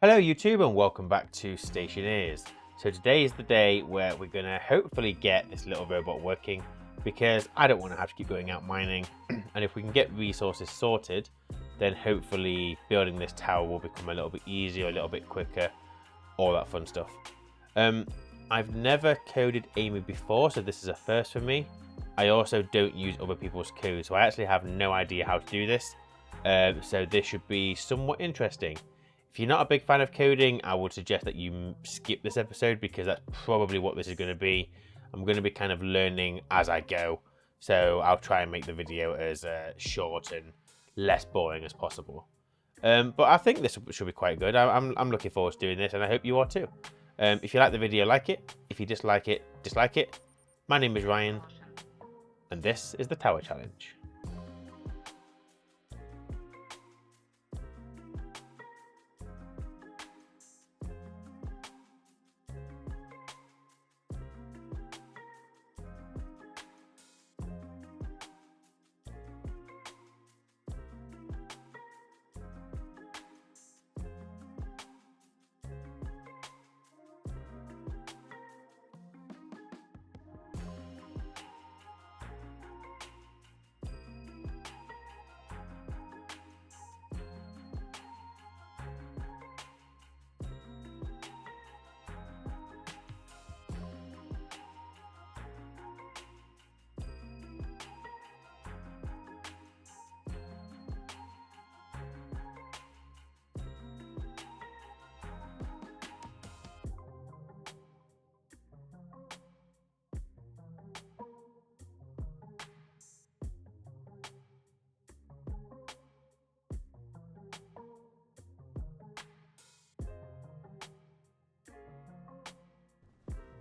Hello YouTube and welcome back to Stationeers. So today is the day where we're going to hopefully get this little robot working because I don't want to have to keep going out mining, and if we can get resources sorted then hopefully building this tower will become a little bit easier, a little bit quicker, all that fun stuff. I've never coded Amy before, so this is a first for me. I also don't use other people's code, so I actually have no idea how to do this. So this should be somewhat interesting. If you're not a big fan of coding, I would suggest that you skip this episode because that's probably what this is going to be. I'm going to be kind of learning as I go, so I'll try and make the video as short and less boring as possible. But I think this should be quite good. I'm looking forward to doing this, and I hope you are too. If you like the video, like it. If you dislike it, dislike it. My name is Ryan, and this is the Tower Challenge.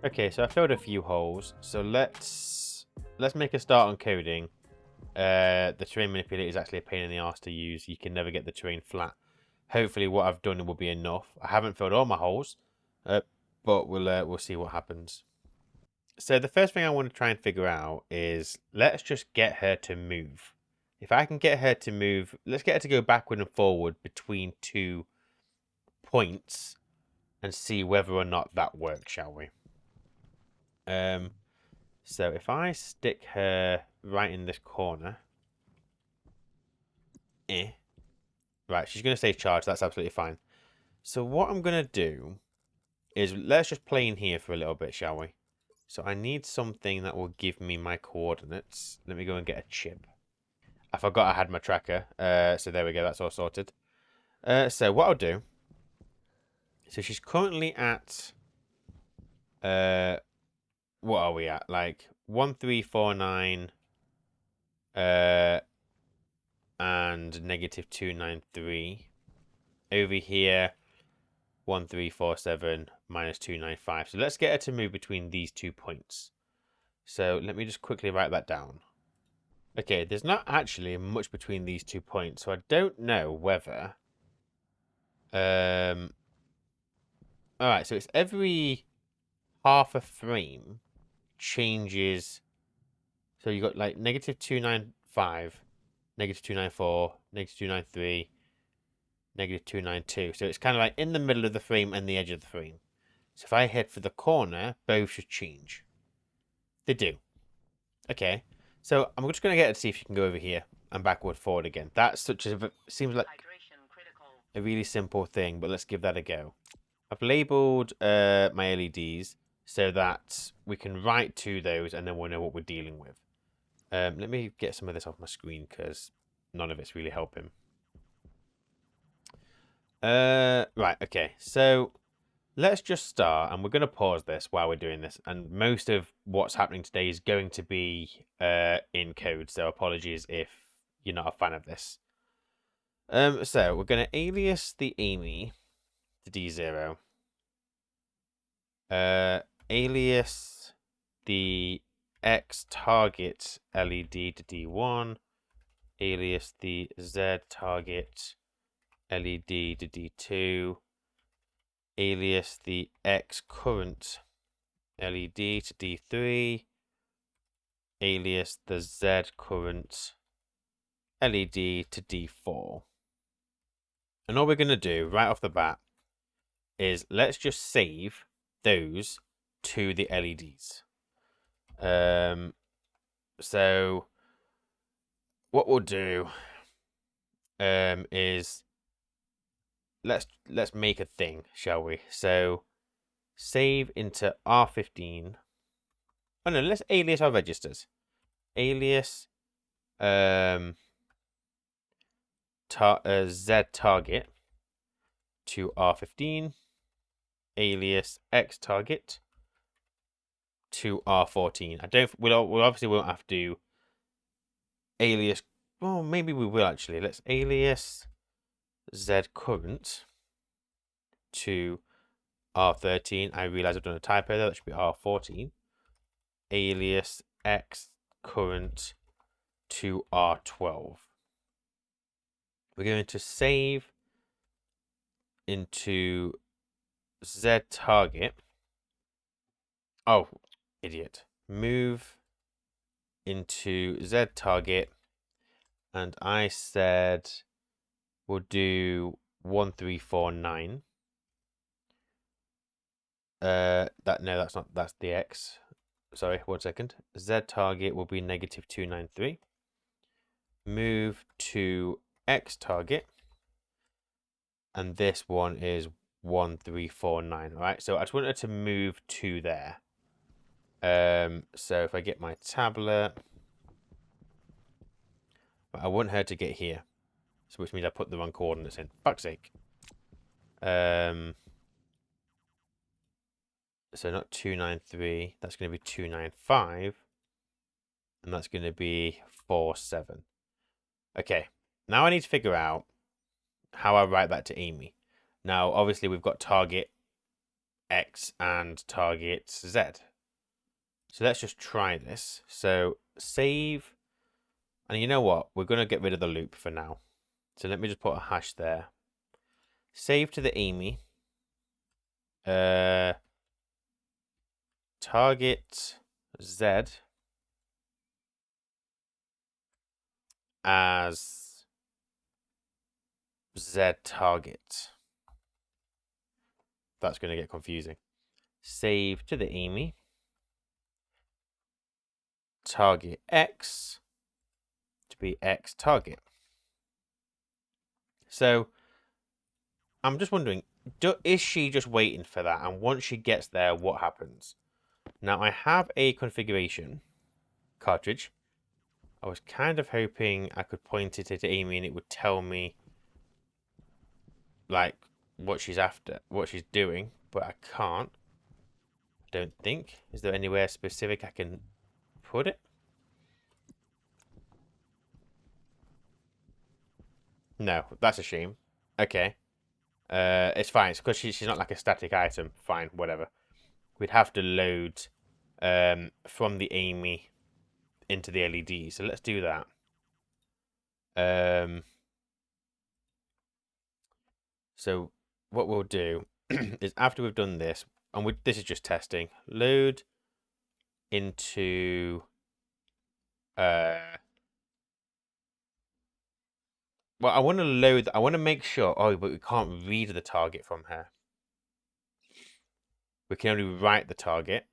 Okay, so I filled a few holes. So let's make a start on coding. The terrain manipulator is actually a pain in the arse to use. You can never get the terrain flat. Hopefully, what I've done will be enough. I haven't filled all my holes, but we'll see what happens. So the first thing I want to try and figure out is let's just get her to move. If I can get her to move, let's get her to go backward and forward between 2 points and see whether or not that works, shall we? So if I stick her right in this corner, right, she's going to stay charged. That's absolutely fine. So what I'm going to do is let's just play in here for a little bit, shall we? So I need something that will give me my coordinates. Let me go and get a chip. I forgot I had my tracker. So there we go. That's all sorted. So what I'll do. So she's currently at. What are we at? Like 1349. And negative 293. Over here, 1347 minus 295. So let's get her to move between these 2 points. So let me just quickly write that down. Okay, there's not actually much between these 2 points, so I don't know whether. Alright, so it's every half a frame changes. So you got like negative 295, negative 294, negative 293, negative 292. So it's kind of like in the middle of the frame and the edge of the frame. So if I head for the corner, both should change. They do. Okay. So I'm just going to get her to see if she can go over here and backward forward again. That's such a... seems like a really simple thing, but let's give that a go. I've labelled my LEDs so that we can write to those and then we'll know what we're dealing with. Let me get some of this off my screen because none of it's really helping. Right, okay. So let's just start, and we're going to pause this while we're doing this. And most of what's happening today is going to be in code, so apologies if you're not a fan of this. So we're going to alias the Amy to D0. Alias the X target LED to D1. Alias the Z target LED to D2. Alias the X current LED to D3. Alias the Z current LED to D4. And all we're going to do right off the bat is let's just save those to the LEDs. So what we'll do is let's make a thing, shall we? So save into R15. Oh no, let's alias our registers. Alias Z target to R15. Alias X target to R14. We obviously won't have to alias. Well, maybe we will actually. Let's alias Z current to R13. I realize I've done a typo there. That should be R14. Alias X current to R12. We're going to save into Z target. Oh, idiot. Move into Z target. And I said we'll do 1349. That's the X. Sorry, 1 second. Z target will be -293. Move to X target. And this one is 1349. Right, so I just wanted to move to there. So if I get my tablet, I want her to get here. So which means I put the wrong coordinates in. Fuck's sake. So not 293. That's going to be 295. And that's going to be 47. Okay. Now I need to figure out how I write that to Amy. Now, obviously, we've got target X and target Z. So let's just try this. So save. And you know what? We're going to get rid of the loop for now. So let me just put a hash there. Save to the Amy. Target Z as Z target. That's going to get confusing. Save to the Amy. Target X to be X target. So I'm just wondering, is she just waiting for that? And once she gets there, what happens? Now I have a configuration cartridge. I was kind of hoping I could point it at Amy and it would tell me like what she's after, what she's doing, but I can't. I don't think. Is there anywhere specific I can put it? No, that's a shame. Okay. It's fine. It's because she's not like a static item. Fine, whatever. We'd have to load from the Amy into the LED. So let's do that. So what we'll do is after we've done this, and this is just testing, load into well, I want to load. I want to make sure. Oh, but we can't read the target from her. We can only write the target.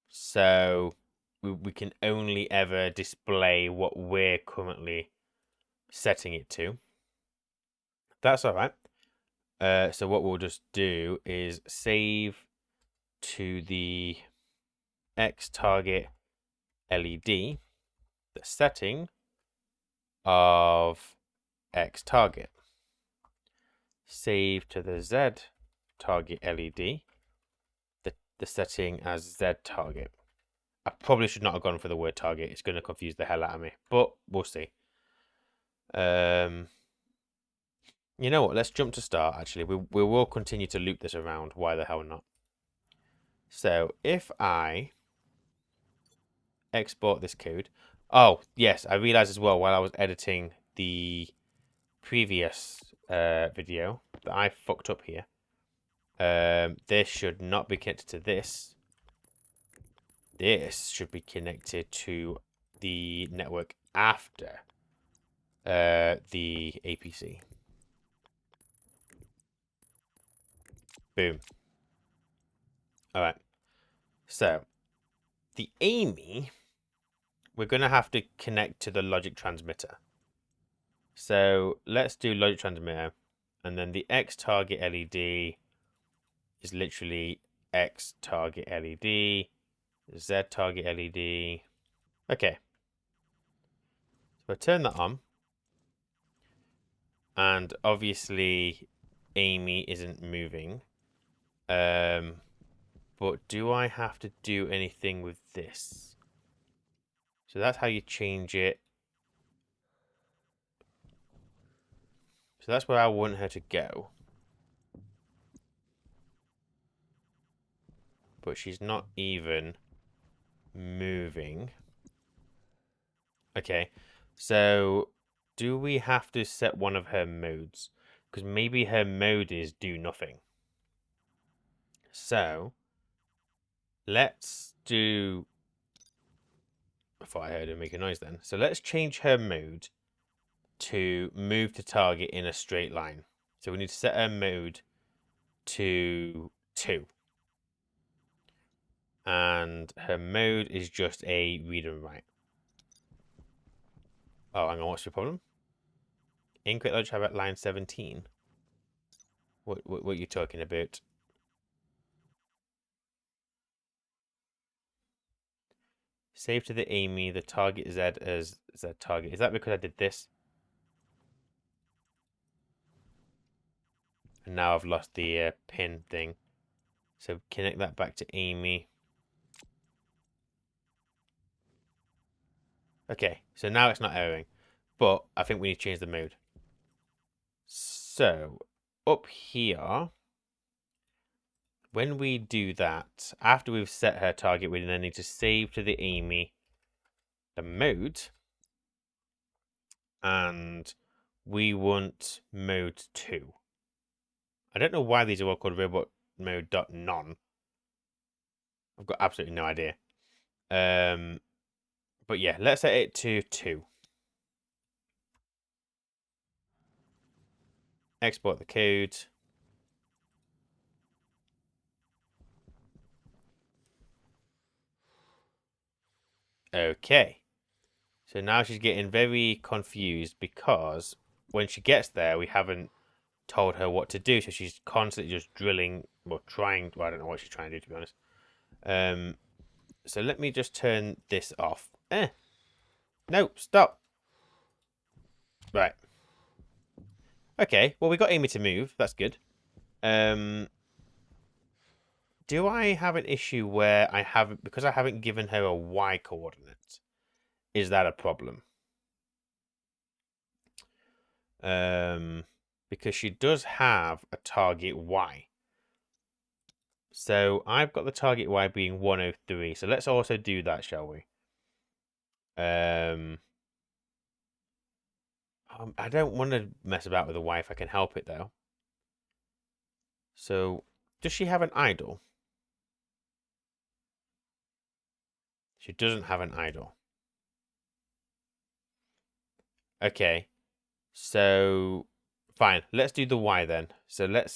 So we can only ever display what we're currently setting it to. That's all right. So what we'll just do is save to the X target LED the setting of X target. Save to the Z target LED the setting as Z target. I probably should not have gone for the word target. It's going to confuse the hell out of me, but we'll see. You know what? Let's jump to start, actually. We will continue to loop this around. Why the hell not? So if I export this code. Oh, yes. I realized as well while I was editing the previous video that I fucked up here. This should not be connected to this. This should be connected to the network after the APC. Boom. All right. So the Amy, we're going to have to connect to the logic transmitter. So let's do logic transmitter. And then the X target LED is literally X target LED, Z target LED. Okay. So I turn that on. And obviously Amy isn't moving. But do I have to do anything with this? So that's how you change it. So that's where I want her to go. But she's not even moving. Okay, so do we have to set one of her modes? Because maybe her mode is do nothing. So let's do... I thought I heard her make a noise then. So let's change her mode to move to target in a straight line. So we need to set her mode to 2. And her mode is just a read and write. Oh, hang on, what's the problem? Incorrect logic about line 17. What are you talking about? Save to the Amy, the target Z as Z target. Is that because I did this? And now I've lost the pin thing. So connect that back to Amy. Okay, so now it's not erroring. But I think we need to change the mode. So up here, when we do that, after we've set her target, we then need to save to the Amy the mode. And we want mode 2. I don't know why these are all called robot mode.non. I've got absolutely no idea. But yeah, let's set it to 2. Export the code. Okay. So now she's getting very confused because when she gets there, we haven't told her what to do. So she's constantly just drilling or trying. Well, I don't know what she's trying to do, to be honest. So let me just turn this off. No, stop. Right. Okay, well, we got Amy to move. That's good. Do I have an issue where I haven't... Because I haven't given her a Y coordinate, is that a problem? Because she does have a target Y. So I've got the target Y being 103. So let's also do that, shall we? I don't want to mess about with the Y if I can help it, though. So, does she have an idol? She doesn't have an idol. Okay. So, fine. Let's do the Y then. So let's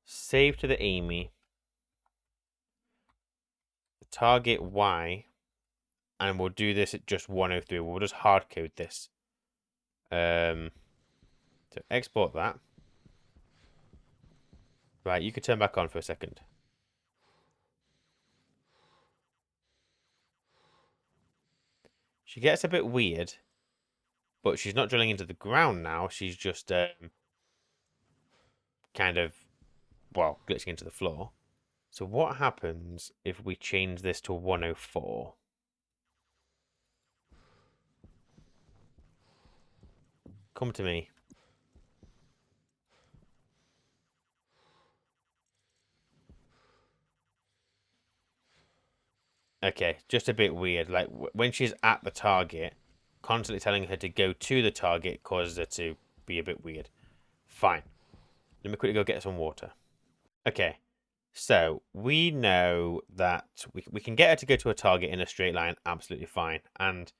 save to the Amy. The target Y. And we'll do this at just 103. We'll just hard code this. So export that. Right, you can turn back on for a second. She gets a bit weird, but she's not drilling into the ground now. She's just kind of, well, glitching into the floor. So what happens if we change this to 104? Come to me. Okay, just a bit weird. Like when she's at the target, constantly telling her to go to the target causes her to be a bit weird. Fine. Let me quickly go get some water. Okay, so we know that we can get her to go to a target in a straight line absolutely fine. And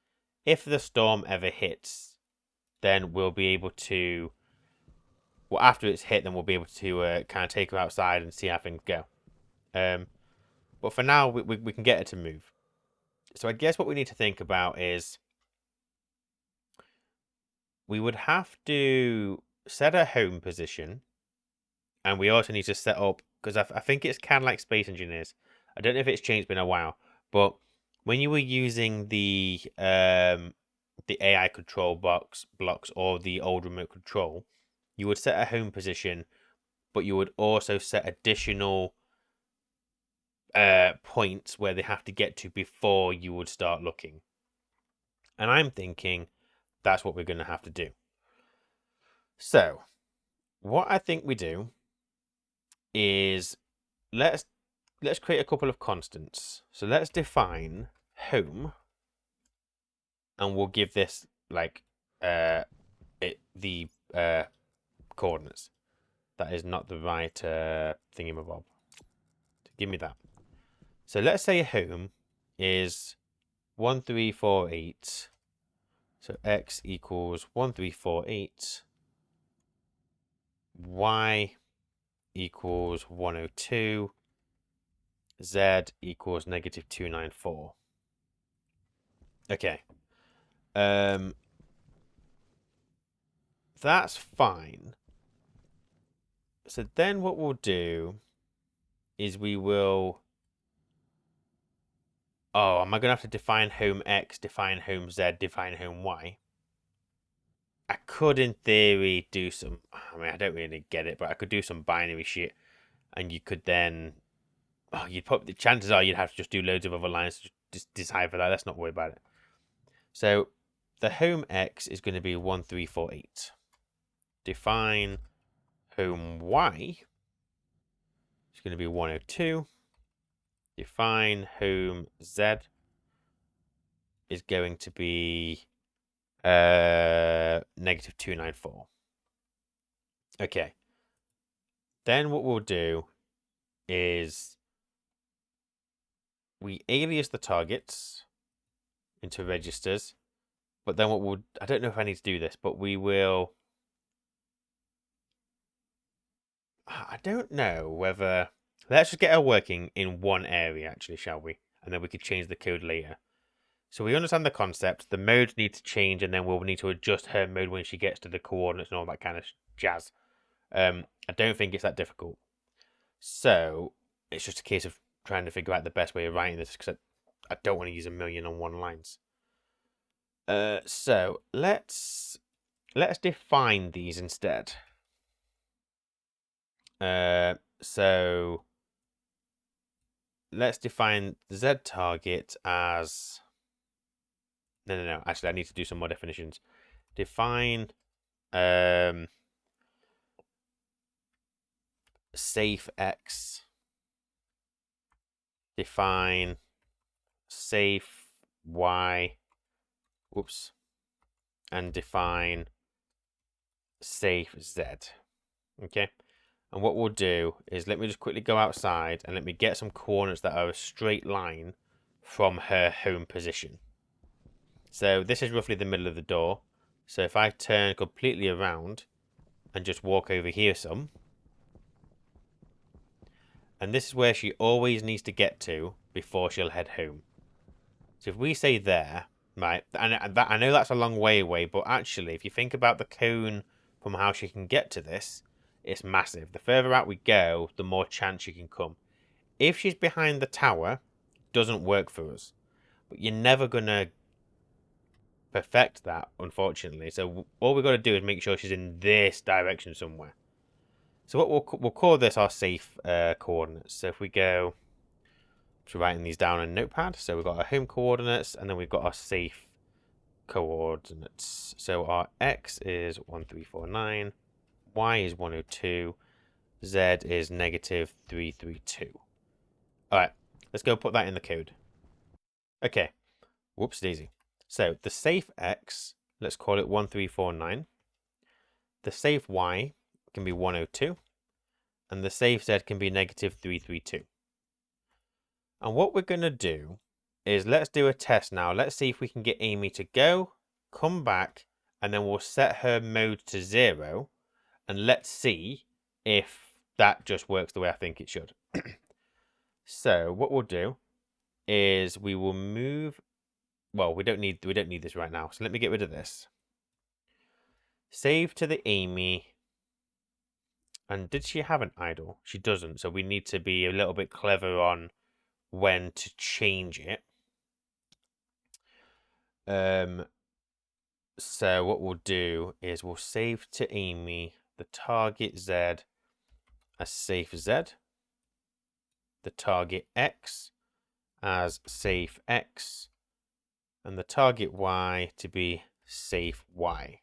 if the storm ever hits, then we'll be able to well, after it's hit, then we'll be able to kind of take her outside and see how things go. But for now, we can get her to move. So I guess what we need to think about is we would have to set a home position, and we also need to set up, because I think it's kind of like Space Engineers. I don't know if it's changed, been a while, but when you were using the AI control blocks or the old remote control, you would set a home position, but you would also set additional points where they have to get to before you would start looking. And I'm thinking that's what we're going to have to do. So what I think we do is let's create a couple of constants. So let's define home, and we'll give this like the coordinates. That is not the right thingamabob. Give me that. So let's say home is 1348. So x equals 1348. Y equals 102. Z equals negative 294. Okay. That's fine. So then what we'll do is we will... Oh, am I going to have to define home X, define home Z, define home Y? I could, in theory, do some... I mean, I don't really get it, but I could do some binary shit, and you could then... Oh, you'd put... The chances are you'd have to just do loads of other lines to just decide for that. Let's not worry about it. So the home X is going to be 1348. Define home Y is going to be 102. Define home Z is going to be negative 294. Okay. Then what we'll do is we alias the targets into registers, but then what we'll... I don't know if I need to do this, but we will... I don't know whether... Let's just get her working in one area, actually, shall we? And then we could change the code later. So we understand the concept. The modes need to change, and then we'll need to adjust her mode when she gets to the coordinates and all that kind of jazz. I don't think it's that difficult. So it's just a case of trying to figure out the best way of writing this, because I don't want to use 1,000,001 lines. So let's define these instead. So let's define the Z target as... No. Actually, I need to do some more definitions. Define safe X. Define safe Y. Whoops. And define safe Z. Okay. And what we'll do is, let me just quickly go outside and let me get some coordinates that are a straight line from her home position. So this is roughly the middle of the door. So if I turn completely around and just walk over here some, and this is where she always needs to get to before she'll head home. So if we say there, right, and I know that's a long way away, but actually if you think about the cone from how she can get to this, it's massive. The further out we go, the more chance she can come. If she's behind the tower, it doesn't work for us. But you're never going to perfect that, unfortunately. So all we've got to do is make sure she's in this direction somewhere. So what we'll call this our safe coordinates. So if we go to writing these down in Notepad, so we've got our home coordinates, and then we've got our safe coordinates. So our X is 1349, Y is 102, Z is negative 332. All right, let's go put that in the code. Okay, whoops daisy. So the safe X, let's call it 1349. The safe Y can be 102. And the safe Z can be negative 332. And what we're going to do is, let's do a test now. Let's see if we can get Amy to go, come back, and then we'll set her mode to 0. And let's see if that just works the way I think it should. So what we'll do is we will move. Well, we don't need this right now. So let me get rid of this. Save to the Amy. And did she have an idle? She doesn't. So we need to be a little bit clever on when to change it. So what we'll do is we'll save to Amy the target Z as safe Z, the target X as safe X, and the target Y to be safe Y.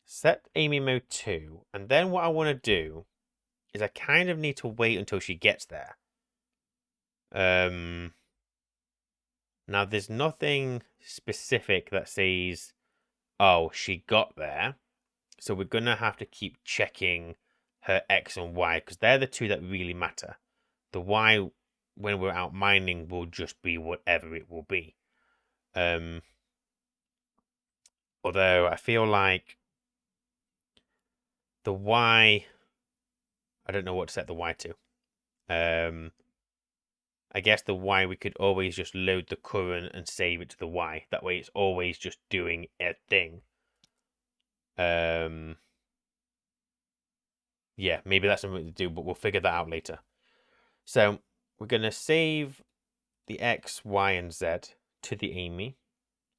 Set Amy mode 2, and then what I want to do is I kind of need to wait until she gets there. Now there's nothing specific that says, oh, she got there. So we're going to have to keep checking her X and Y because they're the two that really matter. The Y, when we're out mining, will just be whatever it will be. Although I feel like the Y, I don't know what to set the Y to. I guess the Y, we could always just load the current and save it to the Y. That way it's always just doing a thing. Yeah, maybe that's something to do, but we'll figure that out later. So we're going to save the X, Y, and Z to the Amy,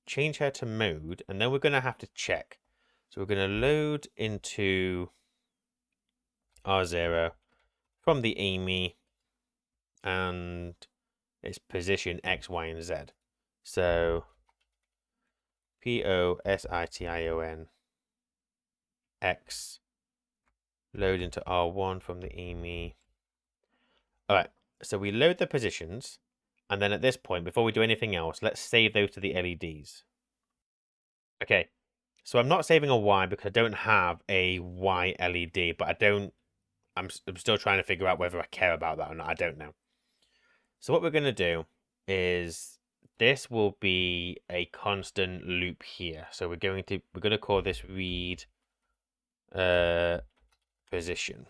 change her to mode, and then we're going to have to check. So we're going to load into R0 from the Amy and its position X, Y, and Z. So POSITION X, load into R1 from the Amy. All right, so we load the positions, and then at this point, before we do anything else, let's save those to the LEDs. Okay, so I'm not saving a Y because I don't have a Y LED, but I'm still trying to figure out whether I care about that or not. I don't know. So what we're going to do is this will be a constant loop here. So we're going to call this read position.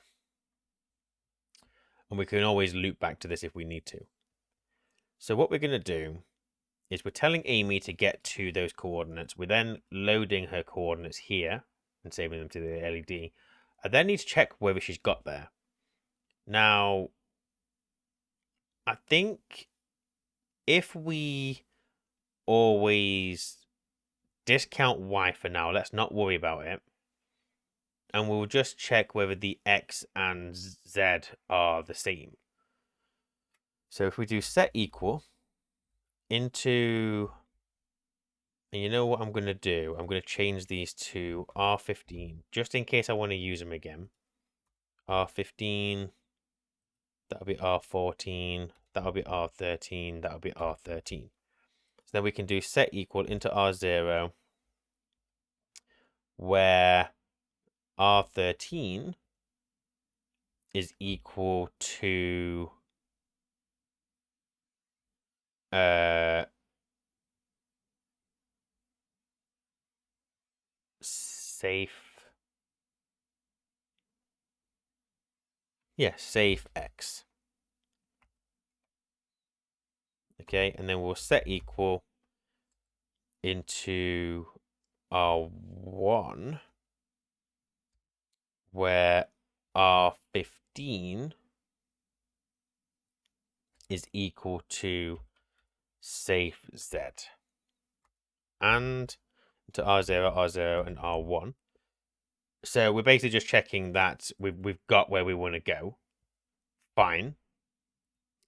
And we can always loop back to this if we need to. So what we're going to do is we're telling Amy to get to those coordinates. We're then loading her coordinates here and saving them to the LED. I then need to check whether she's got there. Now, I think if we always discount Y for now, let's not worry about it. And we'll just check whether the X and Z are the same. So if we do set equal into, and you know what I'm going to do? I'm going to change these to R15, just in case I want to use them again. R15, that'll be R14, that'll be R13, that'll be R13. So then we can do set equal into R0, where R13 is equal to safe, safe X. Okay, and then we'll set equal into R1, where R15 is equal to safe Z. And to R0, R0, and R1. So we're basically just checking that we've got where we want to go. Fine.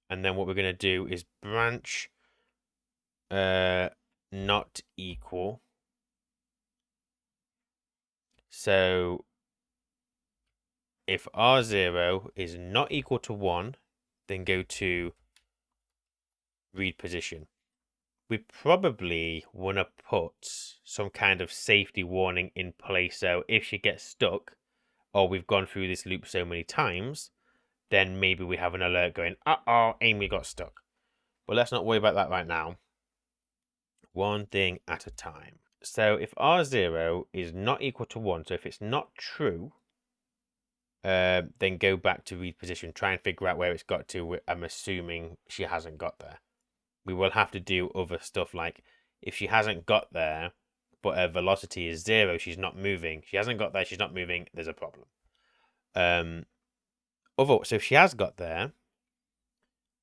And then what we're going to do is branch not equal. So if R0 is not equal to 1, then go to read position. We probably want to put some kind of safety warning in place. So if she gets stuck, or we've gone through this loop so many times, then maybe we have an alert going, uh-oh, Amy got stuck. But let's not worry about that right now. One thing at a time. So if R0 is not equal to 1, so if it's not true, then go back to read position, try and figure out where it's got to. I'm assuming she hasn't got there. We will have to do other stuff like if she hasn't got there, but her velocity is 0, she's not moving. She hasn't got there, she's not moving, there's a problem. So if she has got there,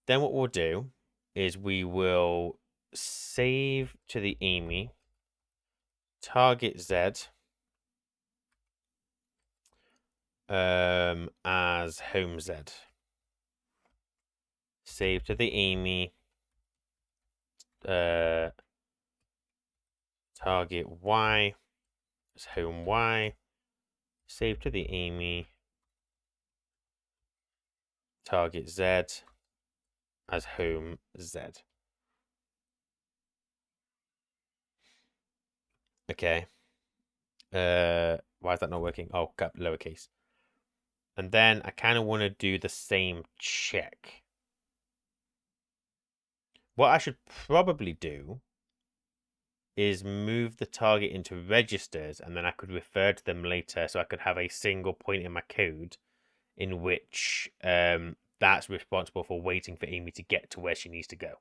then what we'll do is we will save to the EMI, target Z as home Z. Save to the EMI, target Y as home Y. Save to the EMI, target Z as home Z. Okay. Why is that not working? Oh, lowercase. And then I kind of want to do the same check. What I should probably do is move the target into registers, and then I could refer to them later, so I could have a single point in my code in which that's responsible for waiting for Amy to get to where she needs to go.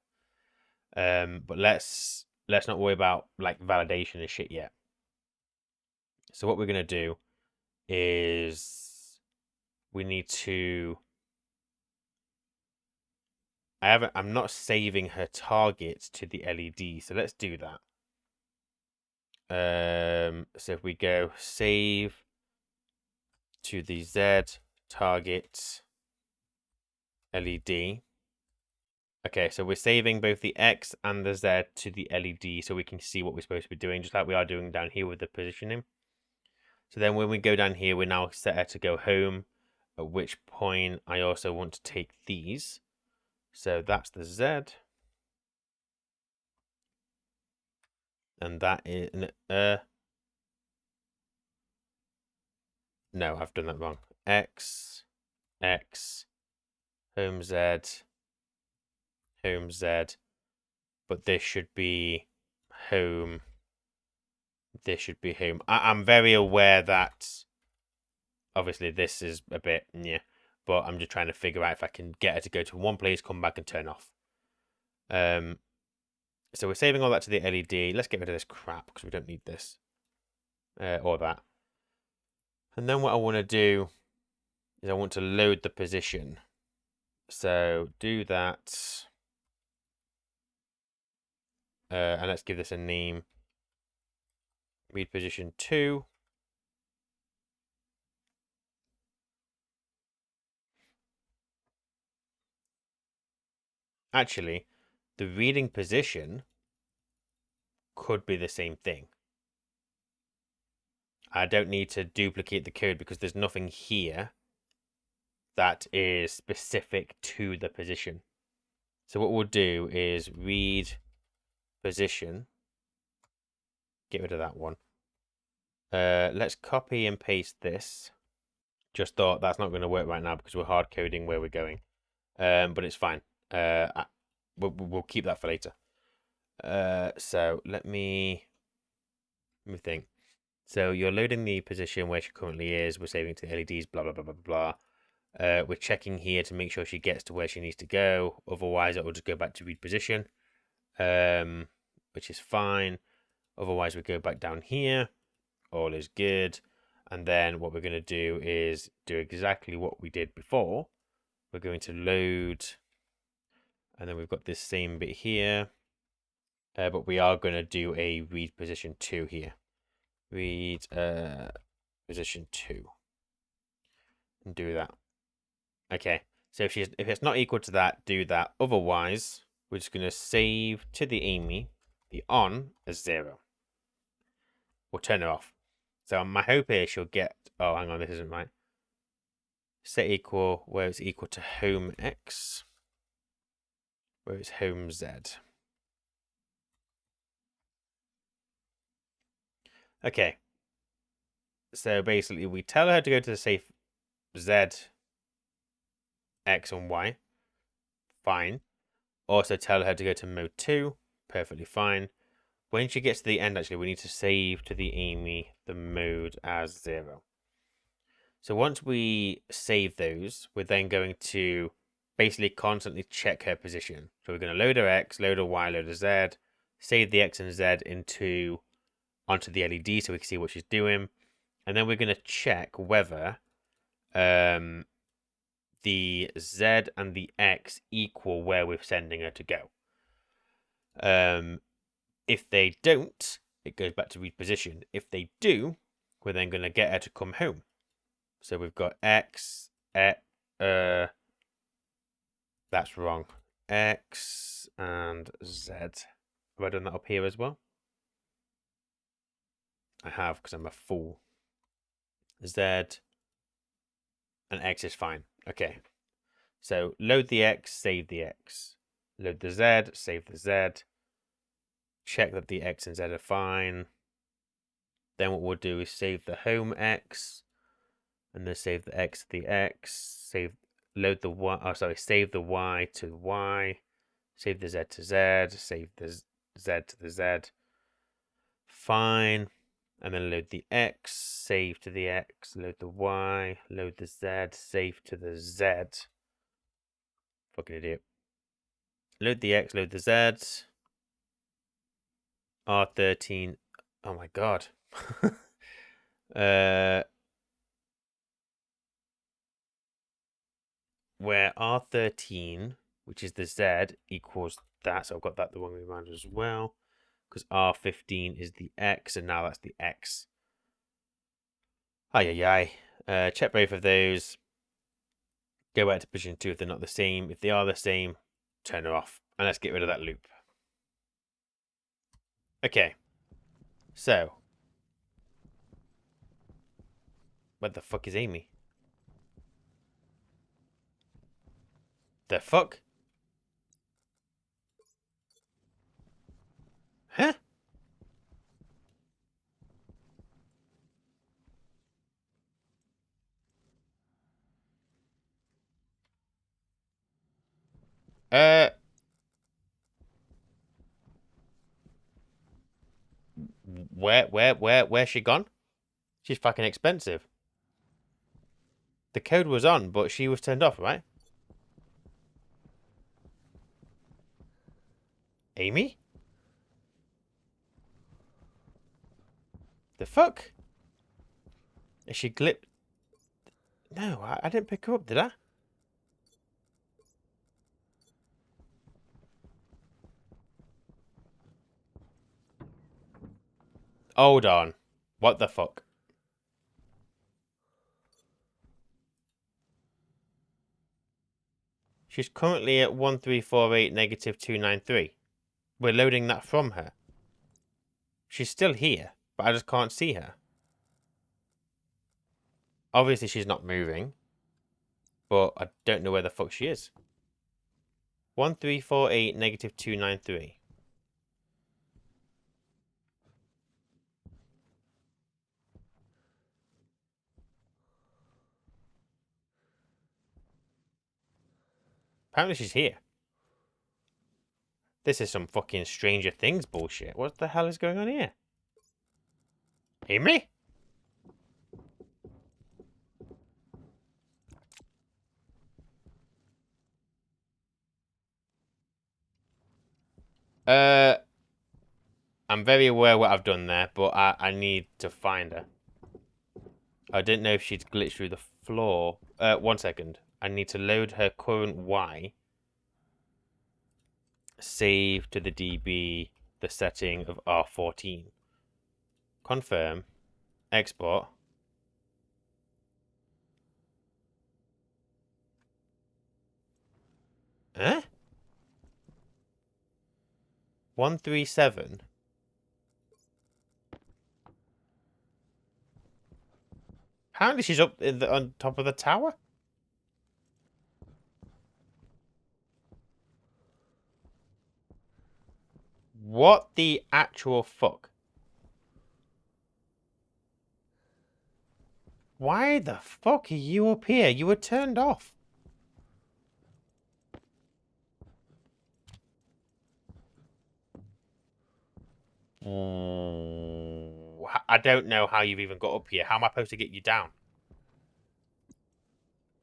But let's not worry about like validation and shit yet. So what we're gonna do is we need to. I'm not saving her target to the LED, so let's do that. So if we go save to the Z target LED. Okay, so we're saving both the X and the Z to the LED so we can see what we're supposed to be doing, just like we are doing down here with the positioning. So then when we go down here, we're now set her to go home, at which point I also want to take these. So that's the Z. And that is... no, I've done that wrong. X, home Z, home Z. But this should be home. This should be home. I'm very aware that obviously this is a bit, yeah, but I'm just trying to figure out if I can get her to go to one place, come back and turn off. So we're saving all that to the LED. Let's get rid of this crap because we don't need this or that. And then what I want to do is I want to load the position. So do that. And let's give this a name. Read position 2. Actually, the reading position could be the same thing. I don't need to duplicate the code because there's nothing here that is specific to the position. So what we'll do is read position. Get rid of that one. Let's copy and paste this. Just thought that's not going to work right now because we're hard coding where we're going. But it's fine. We'll keep that for later. So let me think. So you're loading the position where she currently is. We're saving to LEDs, blah, blah, blah, blah, blah. We're checking here to make sure she gets to where she needs to go. Otherwise, it will just go back to read position, which is fine. Otherwise, we go back down here. All is good. And then what we're going to do is do exactly what we did before. We're going to load. And then we've got this same bit here. But we are going to do a read position 2 here. Read position 2. And do that. Okay. So if it's not equal to that, do that. Otherwise, we're just going to save to the Amy the on as 0. We'll turn it off. So my hope is she'll get... oh, hang on, this isn't right. Set equal where it's equal to home X, where it's home Z. Okay. So basically, we tell her to go to the safe Z, X, and Y. Fine. Also tell her to go to mode 2. Perfectly fine. When she gets to the end, actually, we need to save to the Amy the mode as 0. So once we save those, we're then going to basically constantly check her position. So we're going to load her X, load her Y, load her Z, save the X and Z onto the LED so we can see what she's doing. And then we're going to check whether the Z and the X equal where we're sending her to go. If they don't, it goes back to reposition. If they do, we're then going to get her to come home. So we've got X, that's wrong. X and Z. Have I done that up here as well? I have, because I'm a fool. Z and X is fine. Okay. So load the X, save the X. Load the Z, save the Z. Check that the X and Z are fine. Then what we'll do is save the home X, and then save the X to the X. Load the Y. Oh, sorry. Save the Y to Y. Save the Z to Z. Save the Z to the Z. Fine. And then load the X. Save to the X. Load the Y. Load the Z. Save to the Z. Fucking idiot. Load the X. Load the Z. R13. Oh my god. Where R13, which is the Z, equals that. So I've got that the wrong way around as well. Because R15 is the X, and now that's the X. Check both of those. Go back to position 2 if they're not the same. If they are the same, turn her off. And let's get rid of that loop. Okay. So. Where the fuck is Amy? The fuck? Huh? Where's she gone? She's fucking expensive. The code was on, but she was turned off, right? Amy? The fuck? Is she glitched? No, I didn't pick her up, did I? Hold on. What the fuck? She's currently at 1348 negative 293. We're loading that from her. She's still here, but I just can't see her. Obviously, she's not moving, but I don't know where the fuck she is. 1348 negative 293. Apparently, she's here. This is some fucking Stranger Things bullshit. What the hell is going on here? Amy? I'm very aware what I've done there, but I need to find her. I didn't know if she'd glitched through the floor. 1 second. I need to load her current Y. Save to the DB the setting of R14. Confirm. Export. Huh? 137. Apparently she's up on top of the tower. What the actual fuck? Why the fuck are you up here? You were turned off. I don't know how you've even got up here. How am I supposed to get you down?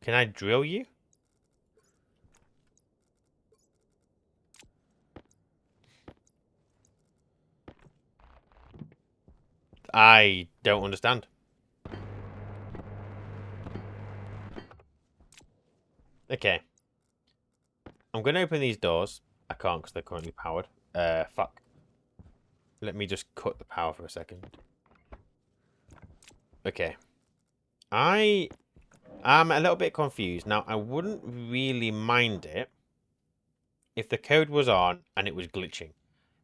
Can I drill you? I don't understand. Okay. I'm going to open these doors. I can't because they're currently powered. Fuck. Let me just cut the power for a second. Okay. I am a little bit confused. Now, I wouldn't really mind it if the code was on and it was glitching.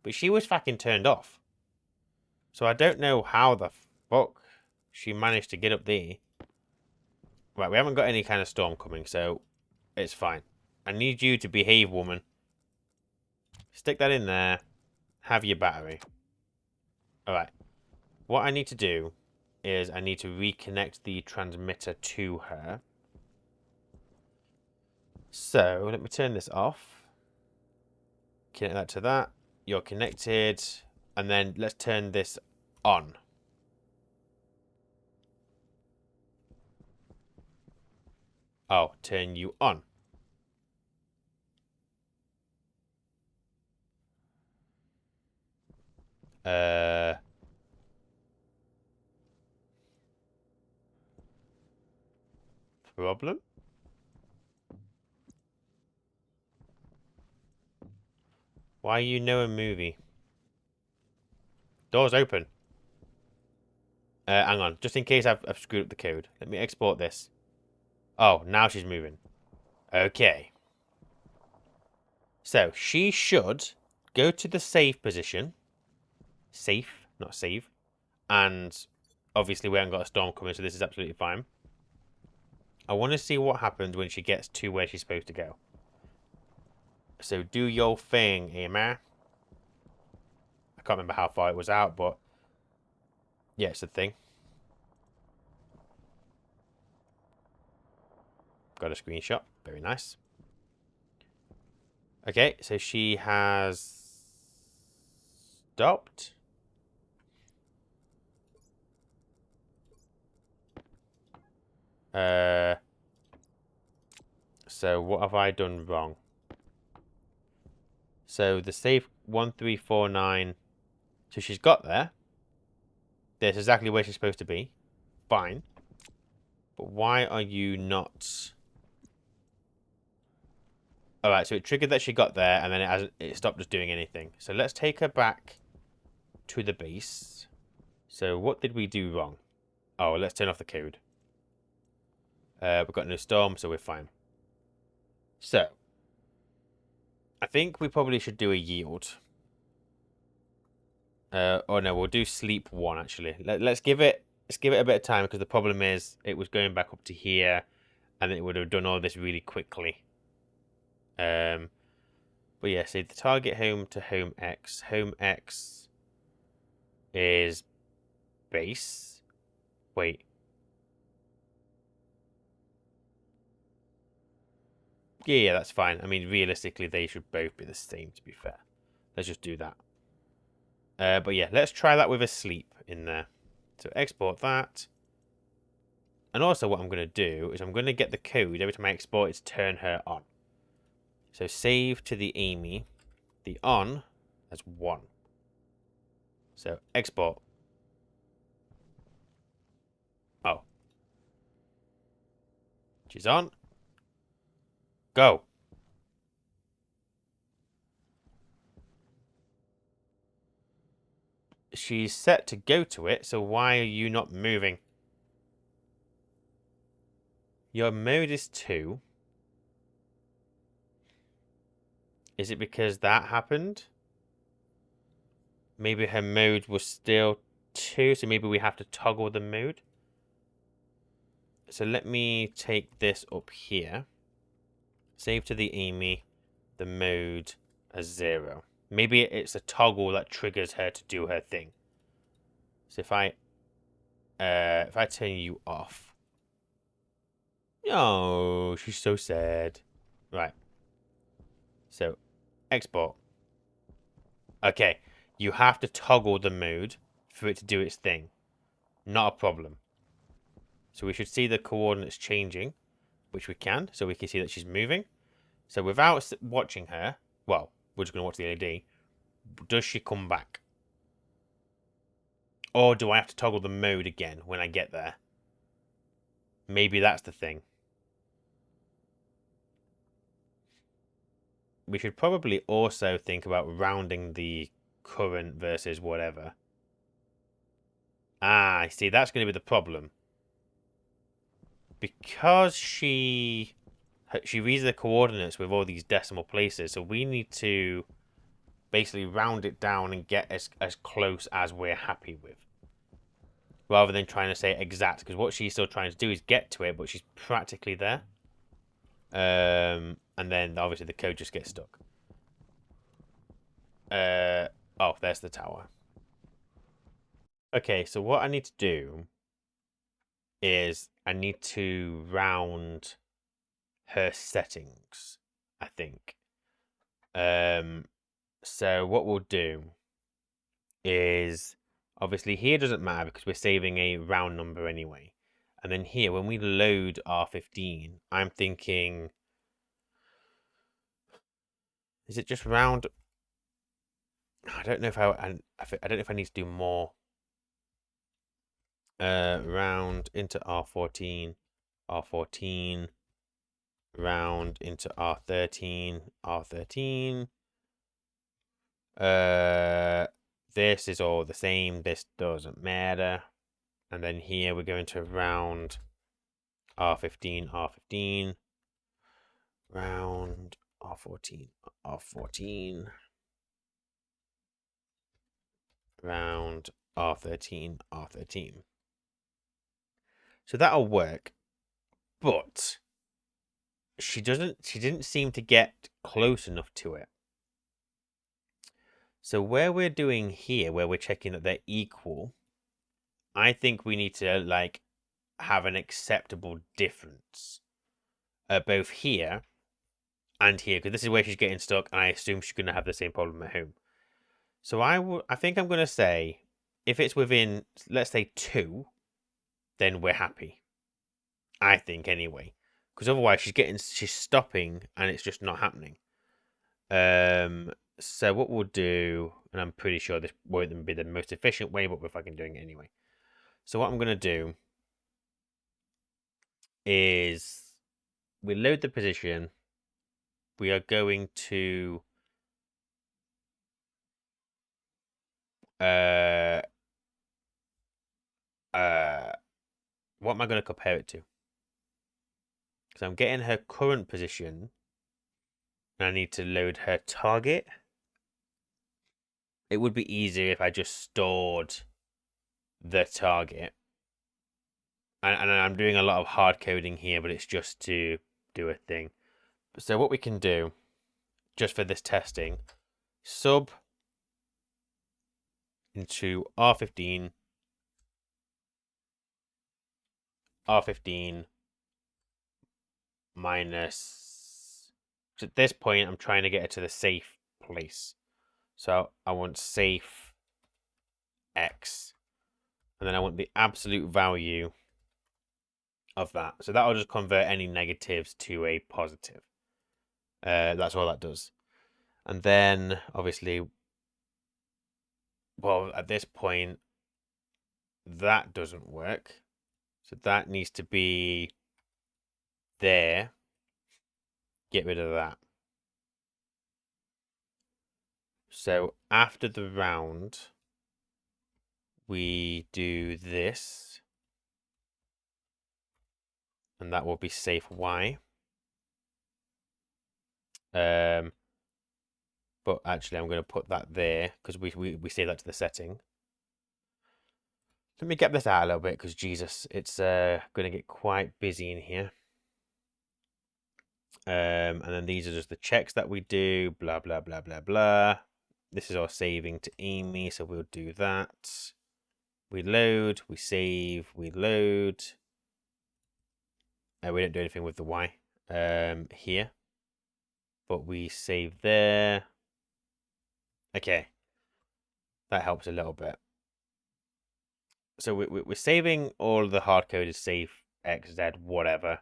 But she was fucking turned off. So I don't know how the fuck she managed to get up there. Right, we haven't got any kind of storm coming, so it's fine. I need you to behave, woman. Stick that in there. Have your battery. Alright. What I need to do is I need to reconnect the transmitter to her. So, let me turn this off. Connect that to that. You're connected. And then let's turn this on. Oh, turn you on. Problem? Why you know a movie? Doors open. Hang on. Just in case I've screwed up the code. Let me export this. Oh, now she's moving. Okay. So, she should go to the save position. Safe, not save. And obviously we haven't got a storm coming, so this is absolutely fine. I want to see what happens when she gets to where she's supposed to go. So do your thing, Emma. I can't remember how far it was out, but yeah, it's a thing. Got a screenshot. Very nice. Okay, so she has stopped. So what have I done wrong? So the safe 1349. So she's got there. That's exactly where she's supposed to be. Fine. But why are you not? Alright, so it triggered that she got there, and then it stopped just doing anything. So let's take her back to the base. So what did we do wrong? Oh, let's turn off the code. We've got no storm, so we're fine. So, I think we probably should do a yield. Oh no, we'll do sleep 1 actually. Let's give it a bit of time, because the problem is it was going back up to here, and it would have done all this really quickly. But yeah, so the target home to home X. Home X is base. Wait. Yeah, that's fine. I mean, realistically, they should both be the same, to be fair. Let's just do that. But yeah, let's try that with a sleep in there. So export that. And also what I'm going to do is I'm going to get the code every time I export it to turn her on. So save to the Amy. The on as 1. So export. Oh. She's on. Go. She's set to go to it, so why are you not moving? Your mode is 2. Is it because that happened? Maybe her mode was still 2, so maybe we have to toggle the mode. So let me take this up here. Save to the Amy, the mode as 0. Maybe it's a toggle that triggers her to do her thing. So if I turn you off. Oh, she's so sad. Right. So export. Okay, you have to toggle the mode for it to do its thing. Not a problem. So we should see the coordinates changing. which we can, so we can see that she's moving. So without watching her, well, we're just going to watch the LED. Does she come back? Or do I have to toggle the mode again when I get there? Maybe that's the thing. We should probably also think about rounding the current versus whatever. Ah, I see, that's going to be the problem. Because she reads the coordinates with all these decimal places, so we need to basically round it down and get as close as we're happy with. Rather than trying to say exact, because what she's still trying to do is get to it, but she's practically there. And then obviously the code just gets stuck. Oh, there's the tower. Okay, so what I need to do is I need to round her settings, I think. So what we'll do is obviously here doesn't matter because we're saving a round number anyway. And then here, when we load R15, I'm thinking, is it just round? I don't know if I don't know if I need to do more. Round into R14, R14, round into R13, R13. This is all the same. This doesn't matter. And then here we're going to round R15, R15. Round R14, R14. Round R13, R13. So that'll work. But she didn't seem to get close enough to it. So where we're doing here, where we're checking that they're equal, I think we need to like have an acceptable difference, both here and here, because this is where she's getting stuck, and I assume she's going to have the same problem at home. So I think I'm going to say, if it's within, let's say 2, then we're happy. I think anyway, because otherwise she's stopping, and it's just not happening. So what we'll do, and I'm pretty sure this won't be the most efficient way, but we're fucking doing it anyway. So what I'm going to do is we load the position. We are going to what am I going to compare it to? Because I'm getting her current position, and I need to load her target. It would be easier if I just stored the target. And I'm doing a lot of hard coding here, but it's just to do a thing. So what we can do, just for this testing, sub into R15, R15 minus... So at this point, I'm trying to get it to the safe place. So I want safe X. And then I want the absolute value of that. So that'll just convert any negatives to a positive. That's all that does. And then, obviously, well, at this point, that doesn't work. So that needs to be there. Get rid of that. So after the round, we do this. And that will be safe Y. But actually, I'm going to put that there because we save that to the setting. Let me get this out a little bit because Jesus, it's going to get quite busy in here. And then these are just the checks that we do. Blah blah blah blah blah. This is our saving to Amy, so we'll do that. We load, we save, we load. We don't do anything with the Y here, but we save there. Okay, that helps a little bit. So we're saving all the hard coded safe, X, Z, whatever.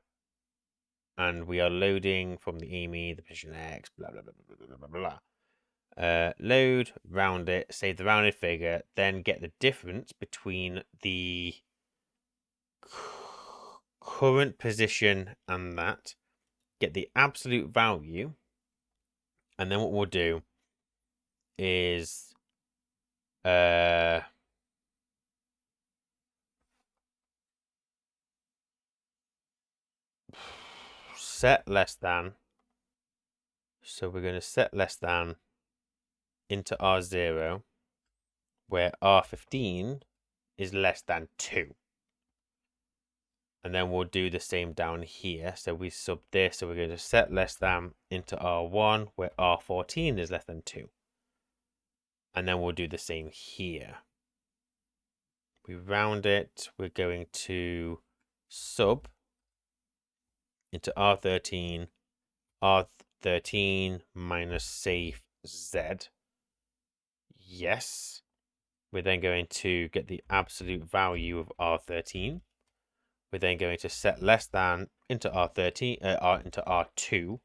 and we are loading from the EMI, the position X, blah, blah, blah, blah, blah, blah, blah. Load, round it, save the rounded figure, then get the difference between the current position and that, get the absolute value, and then what we'll do is set less than. So we're going to set less than into R0, where R15 is less than 2. And then we'll do the same down here. So we sub this, so we're going to set less than into R1, where R14 is less than 2. And then we'll do the same here. We round it, we're going to sub into R13, R13 minus safe Z. Yes. We're then going to get the absolute value of R13. We're then going to set less than into R13, into R2,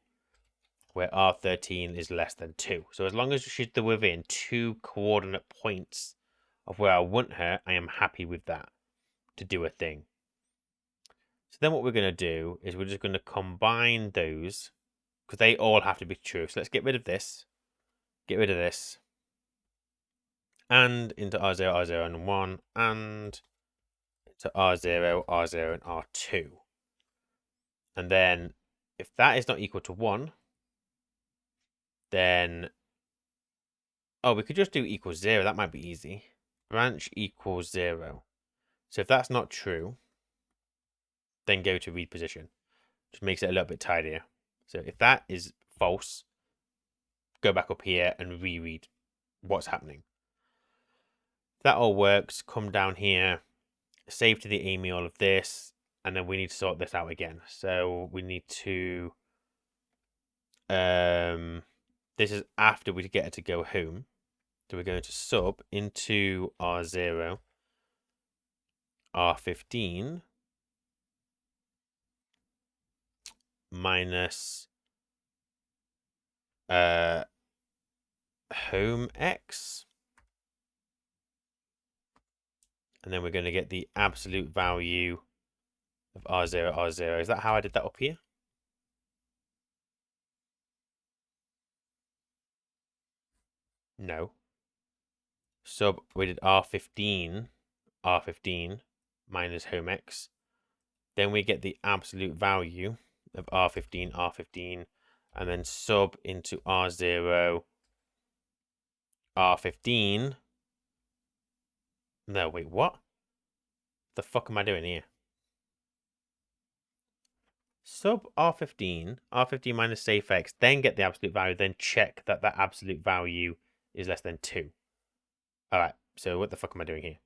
where R13 is less than 2. So as long as she's within 2 coordinate points of where I want her, I am happy with that to do a thing. So then what we're going to do is we're just going to combine those, because they all have to be true. So let's get rid of this, get rid of this, and into R0, R0, and 1, and into R0, R0, and R2. And then if that is not equal to 1, then, oh, we could just do equals 0. That might be easy. Branch equals 0. So if that's not true, then go to read position. Just makes it a little bit tidier. So if that is false, go back up here and reread what's happening. If that all works, come down here, save to the EMI all of this, and then we need to sort this out again. So we need to, this is after we get her to go home. So we're going to sub into R0, R15 minus home X. And then we're going to get the absolute value of R0, R0. Is that how I did that up here? No. Sub, we did R15, R15 minus home X. Then we get the absolute value of R15, R15, and then sub into R0, R15. No, wait, what? The fuck am I doing here? Sub R15, R15 minus safe X, then get the absolute value, then check that that absolute value is less than 2. Alright, so what the fuck am I doing here?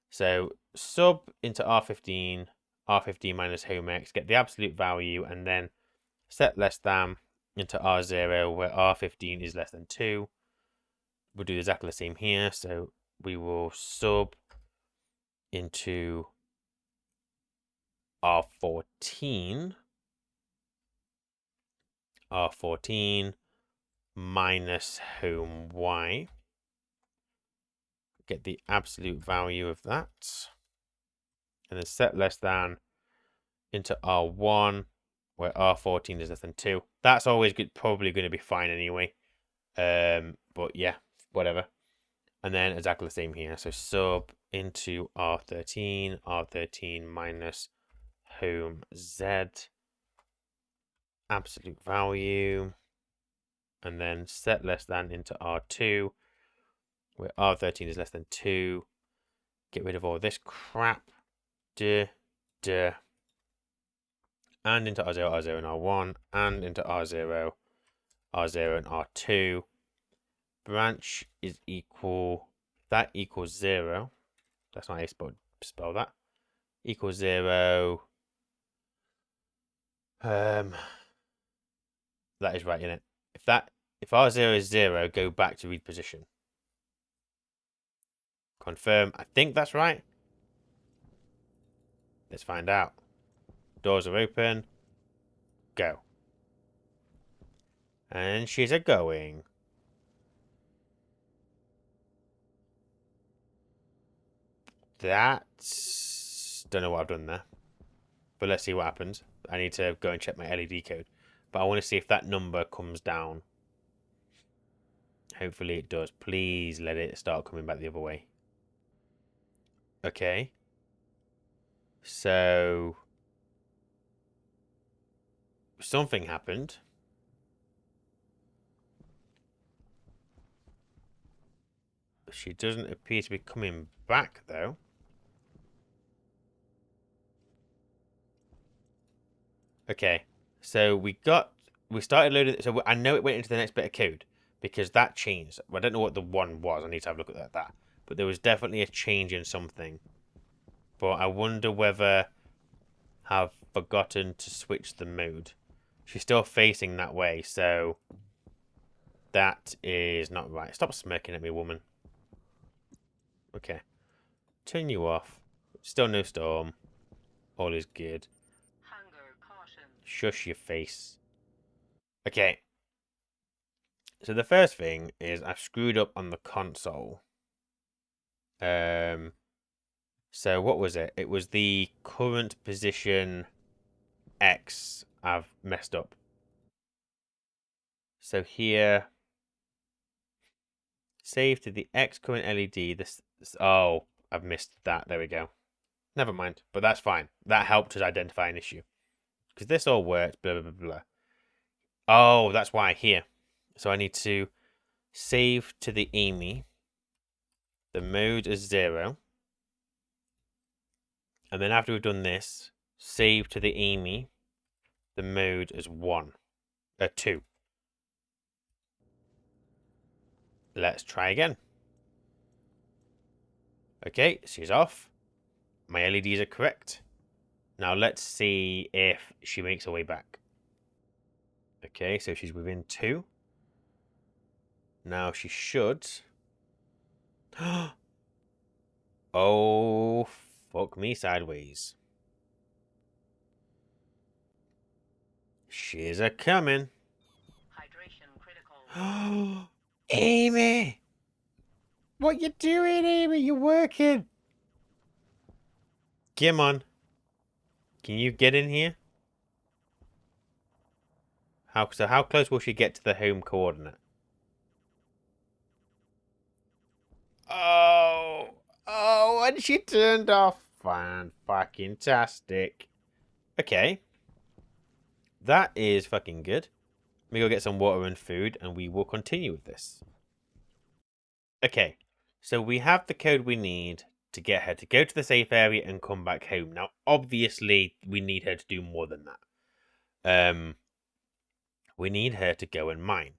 So sub into R15, R15 minus home X, get the absolute value, and then set less than into R0, where R15 is less than 2. We'll do exactly the same here. So we will sub into R14, R14 minus home Y. Get the absolute value of that. And then set less than into R1, where R14 is less than 2. That's always good, probably going to be fine anyway. But yeah, whatever. And then exactly the same here. So sub into R13, R13 minus home Z. Absolute value. And then set less than into R2, where R13 is less than 2. Get rid of all this crap. Duh, duh. And into R0, R0, and R1. And into R0, R0, and R2. Branch is equal, that equals 0. That's not how you spell that. Equals 0. That is right, isn't it? If R0 is 0, go back to read position. Confirm. I think that's right. Let's find out. Doors are open. Go. And she's a-going. That's... Don't know what I've done there. But let's see what happens. I need to go and check my LED code. But I want to see if that number comes down. Hopefully it does. Please let it start coming back the other way. Okay. So... something happened. She doesn't appear to be coming back, though. Okay. So we started loading... So I know it went into the next bit of code. Because that changed. I don't know what the one was. I need to have a look at that. But there was definitely a change in something. But I wonder whether I've forgotten to switch the mode. She's still facing that way, so that is not right. Stop smirking at me, woman. Okay. Turn you off. Still no storm. All is good. Hunger caution. Shush your face. Okay. So the first thing is I've screwed up on the console. So what was it? It was the current position X I've messed up. So here, save to the X current LED. Oh, I've missed that. There we go. Never mind, but that's fine. That helped us identify an issue. Because this all worked, blah, blah, blah, blah. Oh, that's why, here. So I need to save to the EMI. The mode is 0. And then after we've done this, save to the EMI. The mode is 2. Let's try again. Okay, she's off. My LEDs are correct. Now let's see if she makes her way back. Okay, so she's within 2. Now she should. Oh, fuck me sideways. She's a-coming. Hydration critical. Amy! What you doing, Amy? You're working. Come on. Can you get in here? How close will she get to the home coordinate? Oh, and she turned off. Fan-fucking-tastic. Okay. That is fucking good. Let me go get some water and food, and we will continue with this. Okay, so we have the code we need to get her to go to the safe area and come back home. Now, obviously, we need her to do more than that. We need her to go and mine.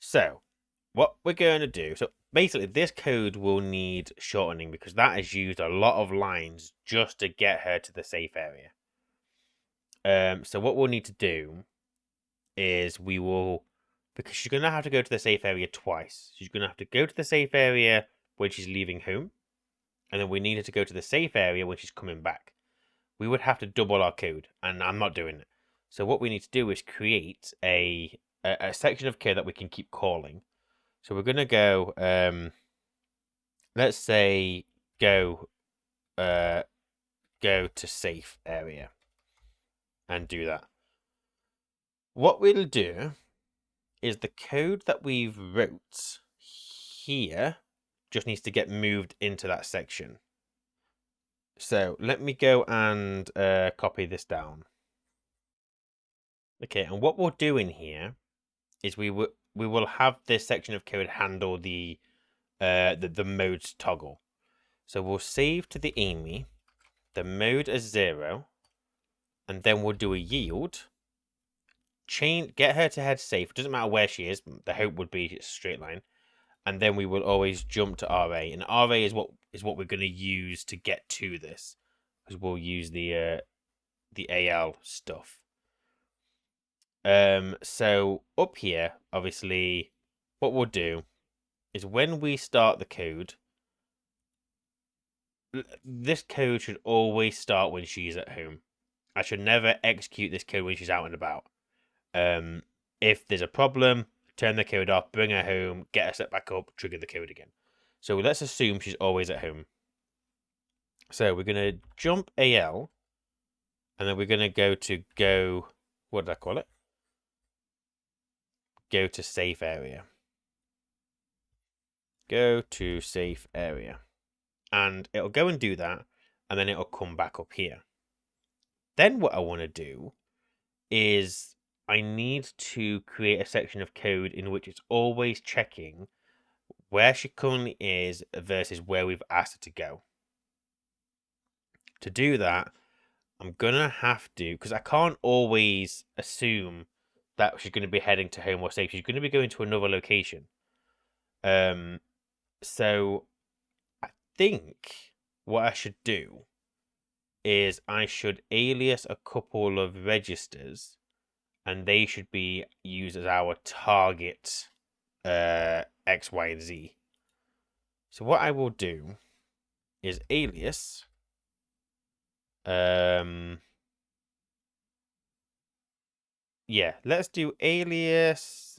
So, what we're going to do... So, basically, this code will need shortening because that has used a lot of lines just to get her to the safe area. So, what we'll need to do is we will... Because she's going to have to go to the safe area twice. She's going to have to go to the safe area when she's leaving home. And then we need her to go to the safe area when she's coming back. We would have to double our code. And I'm not doing it. So what we need to do is create a section of code that we can keep calling. So we're going to go... let's say go to safe area. And do that. What we'll do... is the code that we've wrote here just needs to get moved into that section. So let me go and copy this down. Okay, and what we'll do in here is we will have this section of code handle the modes toggle. So we'll save to the EMI, the mode as 0, and then we'll do a yield. Get her to head safe. Doesn't matter where she is. The hope would be a straight line. And then we will always jump to RA. And RA is what we're going to use to get to this. Because we'll use the AL stuff. So up here, obviously, what we'll do is when we start the code, this code should always start when she's at home. I should never execute this code when she's out and about. If there's a problem, turn the code off, bring her home, get her set back up, trigger the code again. So let's assume she's always at home. So we're going to jump AL, and then we're going to go, what did I call it? Go to safe area. Go to safe area. And it'll go and do that, and then it'll come back up here. Then what I want to do is I need to create a section of code in which it's always checking where she currently is versus where we've asked her to go. To do that, I'm going to have to, because I can't always assume that she's going to be heading to home or safe. She's going to be going to another location. So I think what I should do is I should alias a couple of registers, and they should be used as our target X, Y, and Z. So what I will do is alias yeah, let's do alias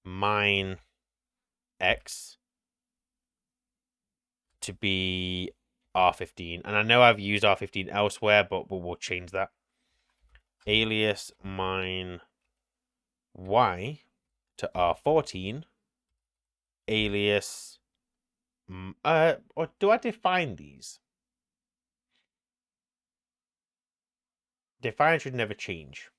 mine X to be R15. And I know I've used R15 elsewhere, but we'll change that. Alias mine Y to R14. Alias or do I define these? Define should never change.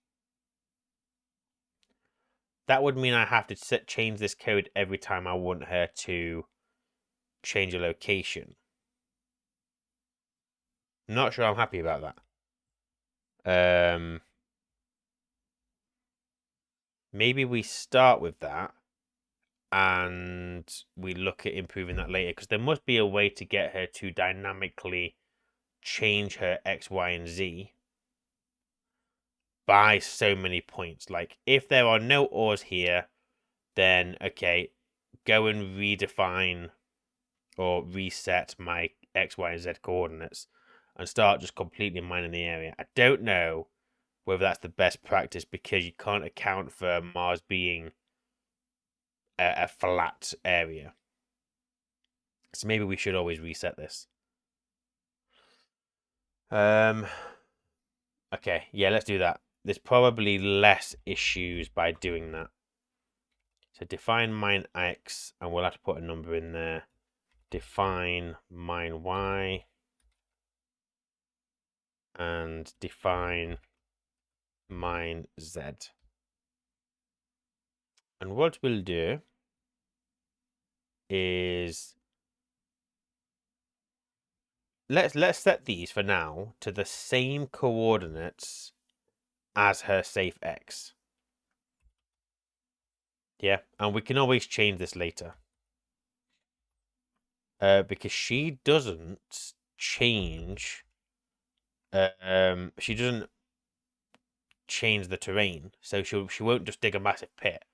That would mean I have to change this code every time I want her to change a location. Not sure I'm happy about that. Maybe we start with that and we look at improving that later, because there must be a way to get her to dynamically change her X, Y, and Z by so many points. Like, if there are no ors here, then okay, go and redefine or reset my X, Y, and Z coordinates and start just completely mining the area. I don't know whether that's the best practice, because you can't account for Mars being a flat area. So maybe we should always reset this. Okay, yeah, let's do that. There's probably less issues by doing that. So define mine X, and we'll have to put a number in there. Define mine Y, and define mine Z. And what we'll do is let's set these for now to the same coordinates as her safe X. Yeah, and we can always change this later. Because she doesn't change. She doesn't change the terrain, so she won't just dig a massive pit.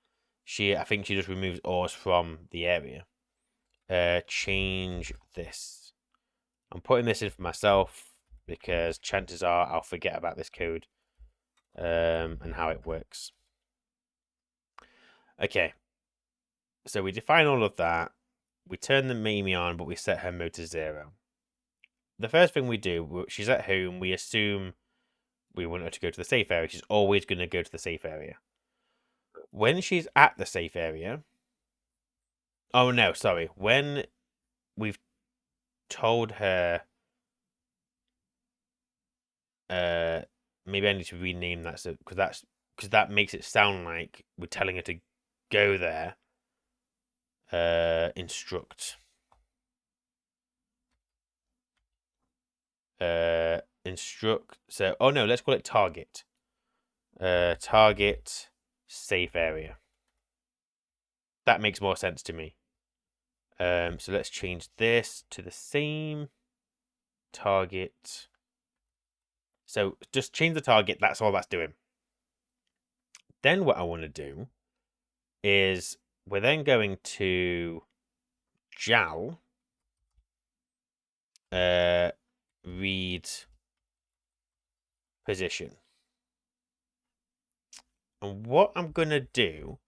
I think she just removes ores from the area. Change this. I'm putting this in for myself because chances are I'll forget about this code and how it works. Okay, so we define all of that. We turn the Mimi on, but we set her mode to 0. The first thing we do, she's at home, we assume we want her to go to the safe area. She's always going to go to the safe area. When she's at the safe area... Oh, no, sorry. When we've told her... maybe I need to rename that, so because that makes it sound like we're telling her to go there. Instruct. Instruct. So, oh no, let's call it target. Target safe area. That makes more sense to me. So let's change this to the same target. So just change the target. That's all that's doing. Then what I want to do is we're then going to JAL read position. And what I'm going to do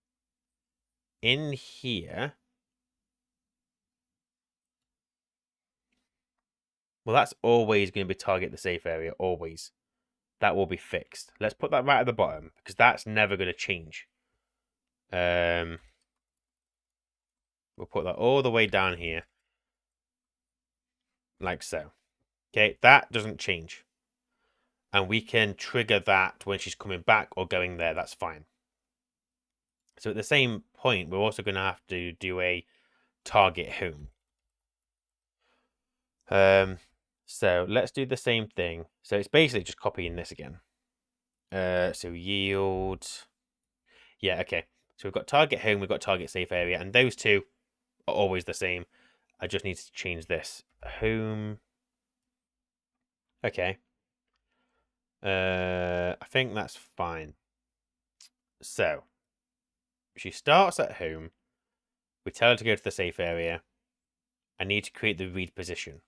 in here... Well, that's always going to be target the safe area, always. That will be fixed. Let's put that right at the bottom, because that's never going to change. We'll put that all the way down here. Like so. Okay, that doesn't change. And we can trigger that when she's coming back or going there. That's fine. So at the same point, we're also going to have to do a target home. So let's do the same thing. So it's basically just copying this again. So yield. Yeah, okay. So we've got target home, we've got target safe area, and those two are always the same. I just need to change this. Home. Okay. I think that's fine. So she starts at home. We tell her to go to the safe area. I need to create the read position.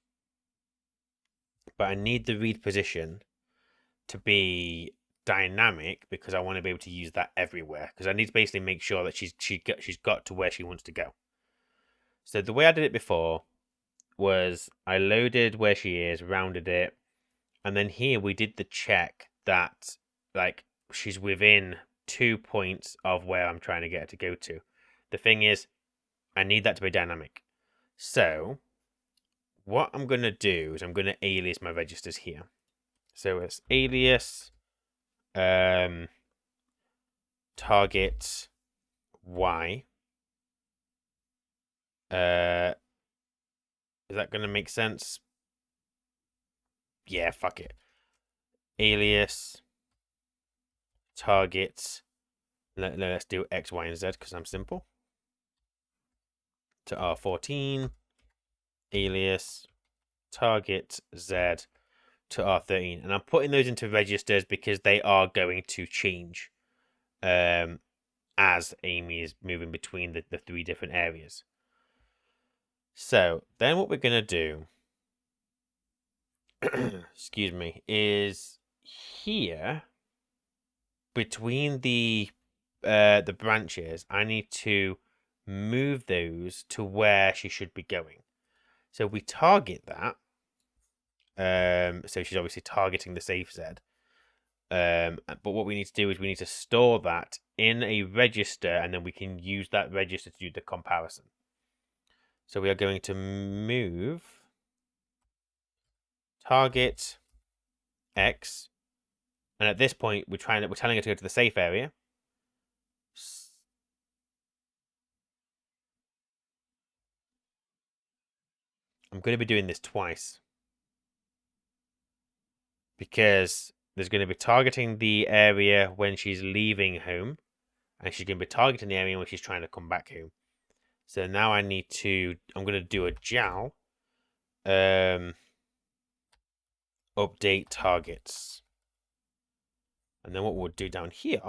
But I need the read position to be dynamic because I want to be able to use that everywhere. Because I need to basically make sure that she's got to where she wants to go. So the way I did it before was I loaded where she is, rounded it, and then here we did the check that like she's within 2 points of where I'm trying to get her to go to. The thing is, I need that to be dynamic. So what I'm going to do is I'm going to alias my registers here. So it's alias target Y. Is that going to make sense? Yeah, fuck it. Alias target. Let's do X, Y, and Z because I'm simple. To R14. Alias target Z to R13. And I'm putting those into registers because they are going to change as Amy is moving between the 3 different areas. So then what we're going to do, excuse me, is here between the branches, I need to move those to where she should be going. So we target that. So she's obviously targeting the safe Z. But what we need to do is we need to store that in a register, and then we can use that register to do the comparison. So we are going to move target X, and at this point we're telling her to go to the safe area. I'm going to be doing this twice because there's going to be targeting the area when she's leaving home, and she's going to be targeting the area when she's trying to come back home. So now I'm going to do a jowl. Update targets. And then what we'll do down here.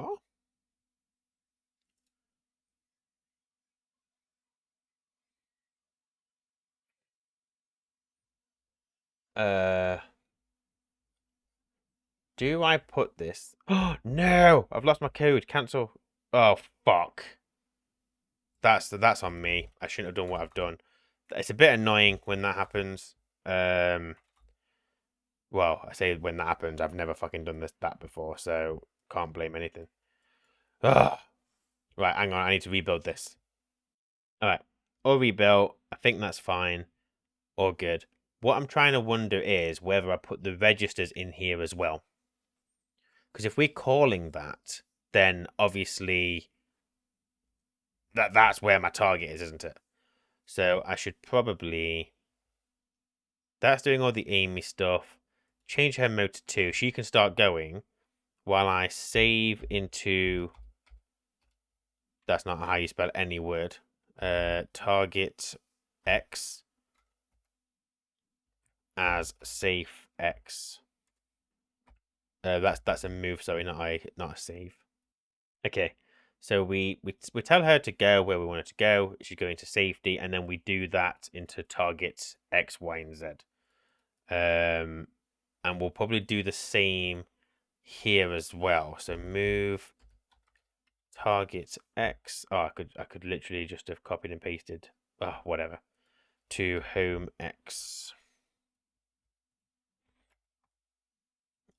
Do I put this? Oh no! I've lost my code. Cancel. Oh fuck. That's on me. I shouldn't have done what I've done. It's a bit annoying when that happens. Well, I say when that happens. I've never fucking done that before, so can't blame anything. Ugh. Right, hang on. I need to rebuild this. All right, all rebuilt. I think that's fine. All good. What I'm trying to wonder is whether I put the registers in here as well. Because if we're calling that, then obviously that's where my target is, isn't it? So I should probably... That's doing all the Amy stuff. Change her mode to 2. She can start going while I save into... That's not how you spell any word. Target X as safe X. That's a move, sorry, not a save. Okay, so we tell her to go where we want her to go. She's going to safety, and then we do that into targets X, Y, and Z. And we'll probably do the same here as well. So move target X. Oh, I could literally just have copied and pasted. Oh, whatever. To home X.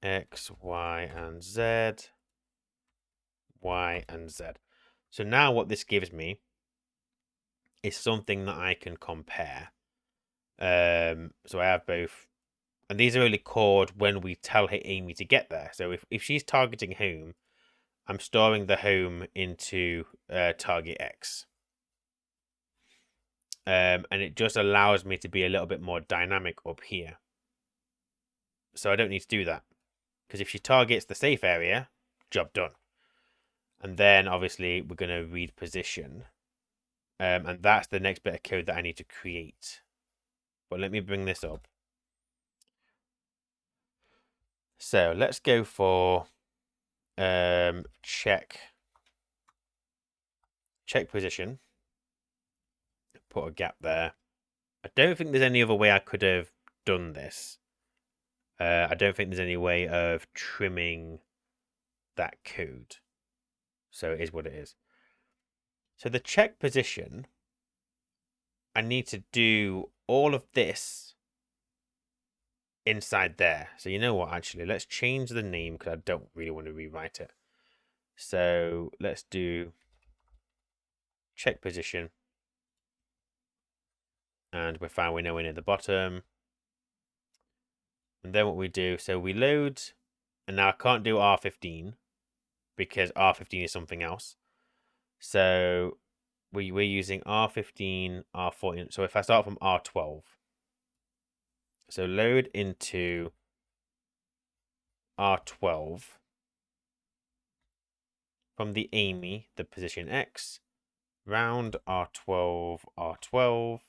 X, Y, and Z. Y, and Z. So now what this gives me is something that I can compare. So I have both, and these are only called when we tell Amy to get there. So if she's targeting home, I'm storing the home into target X. And it just allows me to be a little bit more dynamic up here. So I don't need to do that. Because if she targets the safe area, job done. And then obviously we're going to read position. And that's the next bit of code that I need to create. But let me bring this up. So let's go for check position. Put a gap there. I don't think there's any other way I could have done this. I don't think there's any way of trimming that code. So it is what it is. So the check position, I need to do all of this inside there. So you know what, actually, let's change the name because I don't really want to rewrite it. So let's do check position. And we're fine, we know we're near the bottom. And then what we do, so we load, and now I can't do R15 because R15 is something else. So we're using R15, R14. So if I start from R12, so load into R12 from the Amy, the position X, round R12, R12,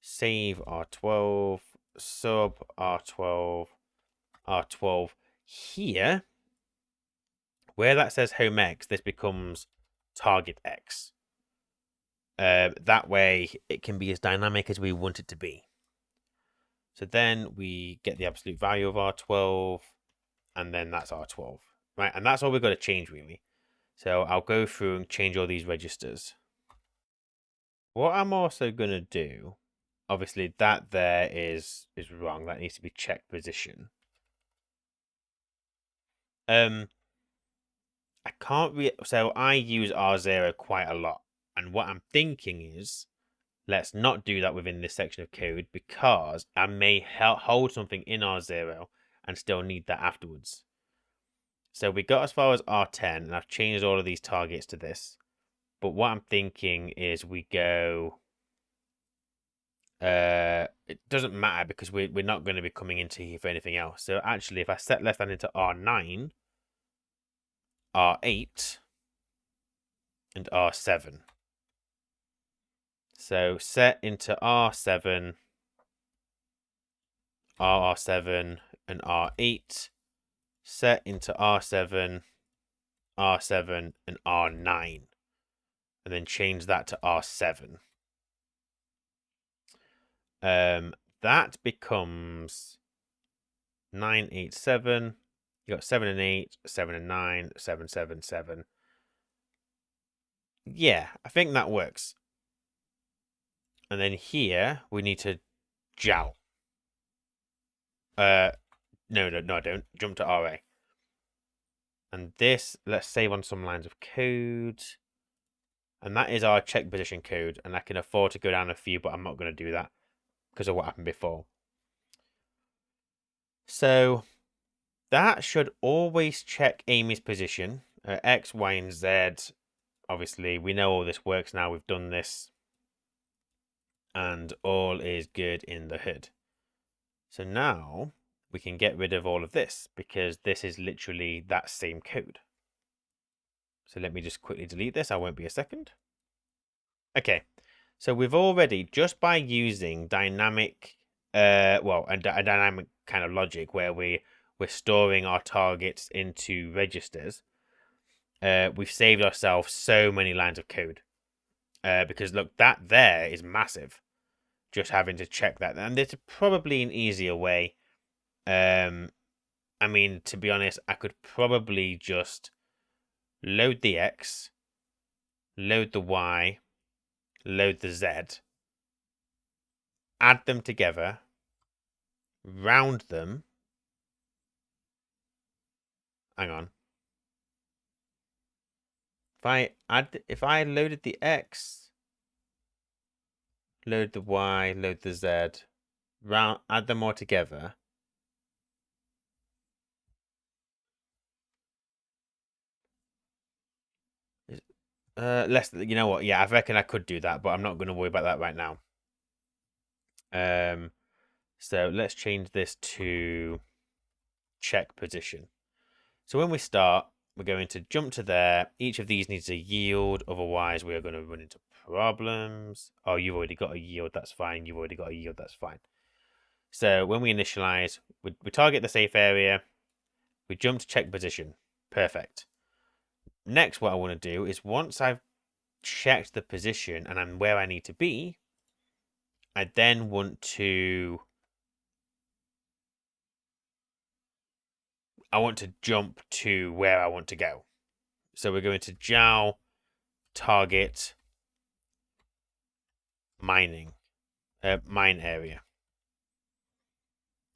save R12, sub R12, R12. Here, where that says home X, this becomes target X. That way, it can be as dynamic as we want it to be. So then we get the absolute value of R12, and then that's R12, right? And that's all we've got to change, really. So I'll go through and change all these registers. What I'm also going to do, obviously that there is wrong. That needs to be check position. I can't really, so I use R0 quite a lot. And what I'm thinking is, let's not do that within this section of code because I may hold something in R0 and still need that afterwards. So we got as far as R10 and I've changed all of these targets to this. But what I'm thinking is we go, it doesn't matter because we're not going to be coming into here for anything else. So actually, if I set left hand into R9, R8, and R7. So set into R7, R7, and R8. Set into R7, R7, and R9. And then change that to R7. That becomes 9, 8, 7. You got 7 and 8, 7 and 9, 7, 7, 7. Yeah, I think that works. And then here we need to jout. No, I don't. Jump to RA. And this, let's save on some lines of code. And that is our check position code. And I can afford to go down a few, but I'm not going to do that because of what happened before. So that should always check Amy's position. X, Y, and Z. Obviously, we know all this works now. We've done this. And all is good in the hood. So now we can get rid of all of this because this is literally that same code. So let me just quickly delete this. I won't be a second. Okay, so we've already, just by using dynamic, a dynamic kind of logic where we're storing our targets into registers, we've saved ourselves so many lines of code. Because look, that there is massive. Just having to check that. And there's probably an easier way. I mean, to be honest, I could probably just load the X, load the Y, load the Z, add them together, round them. Hang on. If I loaded the X, load the Y, load the Z, add them all together. You know what? Yeah, I reckon I could do that, but I'm not going to worry about that right now. So let's change this to check position. So when we start, we're going to jump to there. Each of these needs a yield, otherwise we are going to run into problems. Oh, you've already got a yield, that's fine. You've already got a yield, that's fine. So when we initialize, we target the safe area, we jump to check position. Perfect. Next, what I want to do is once I've checked the position and I'm where I need to be, I then want to jump to where I want to go. So we're going to jowl target mine area.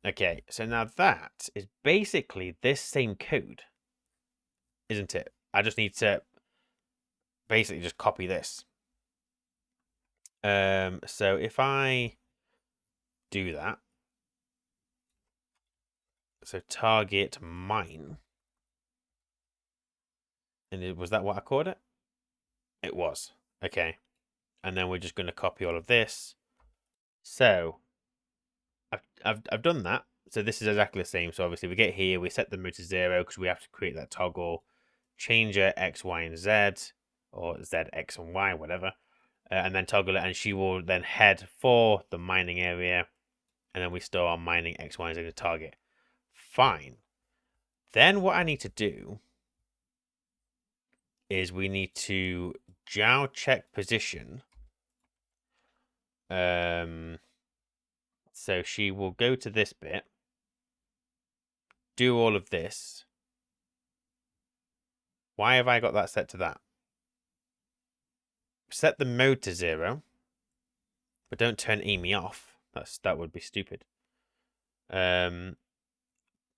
Okay, so now that is basically this same code, isn't it? I just need to basically just copy this. So if I do that, so target mine, and was that what I called it? It was. Okay, and then we're just going to copy all of this. So I've done that. So this is exactly the same. So obviously we get here, we set the mode to 0 because we have to create that toggle, change it X, Y, and Z, or Z, X, and Y, whatever, and then toggle it, and she will then head for the mining area, and then we store our mining X, Y, and Z to target. Fine. Then what I need to do is we need to jowl check position. So she will go to this bit, do all of this. Why have I got that set to that? Set the mode to 0, but don't turn EMI off. That would be stupid.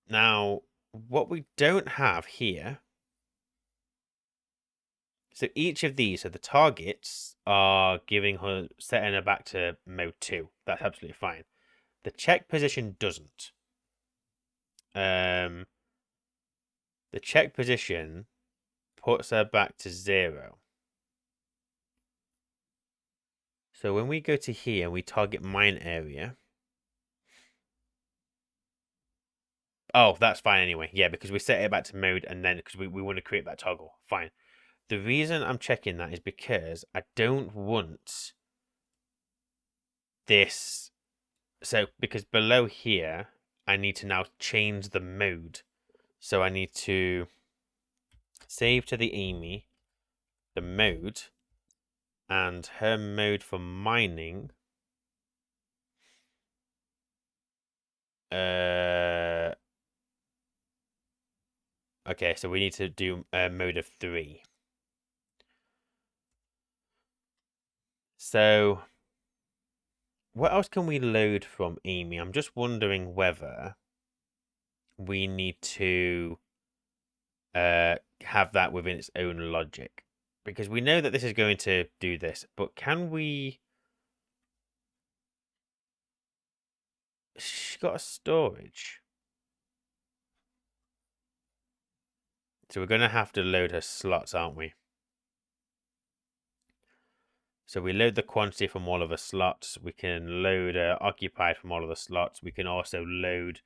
Now, what we don't have here. So each of these, so the targets are setting her back to mode 2. That's absolutely fine. The check position doesn't. The check position puts her back to 0. So when we go to here and we target mine area. Oh, that's fine anyway. Yeah, because we set it back to mode and then because we want to create that toggle. Fine. The reason I'm checking that is because I don't want this. So because below here, I need to now change the mode. So I need to save to the EMI, the mode, and her mode for mining. Okay, so we need to do a mode of 3. So what else can we load from EMI? I'm just wondering whether we need to have that within its own logic. Because we know that this is going to do this, but can we... She's got a storage. So we're going to have to load her slots, aren't we? So we load the quantity from all of the slots. We can load occupied from all of the slots. We can also load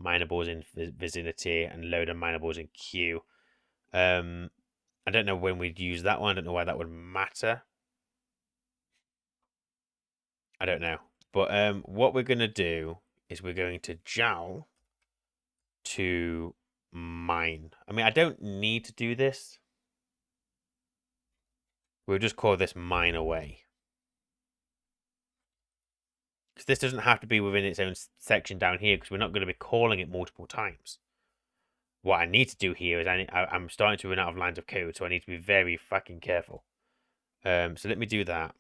minables in vicinity and load a minables in queue. I don't know when we'd use that one. I don't know why that would matter. I don't know. But what we're going to do is we're going to jowl to mine. I mean, I don't need to do this. We'll just call this mine away. Because this doesn't have to be within its own section down here because we're not going to be calling it multiple times. what I need to do here is I'm starting to run out of lines of code, so I need to be very fucking careful. So let me do that.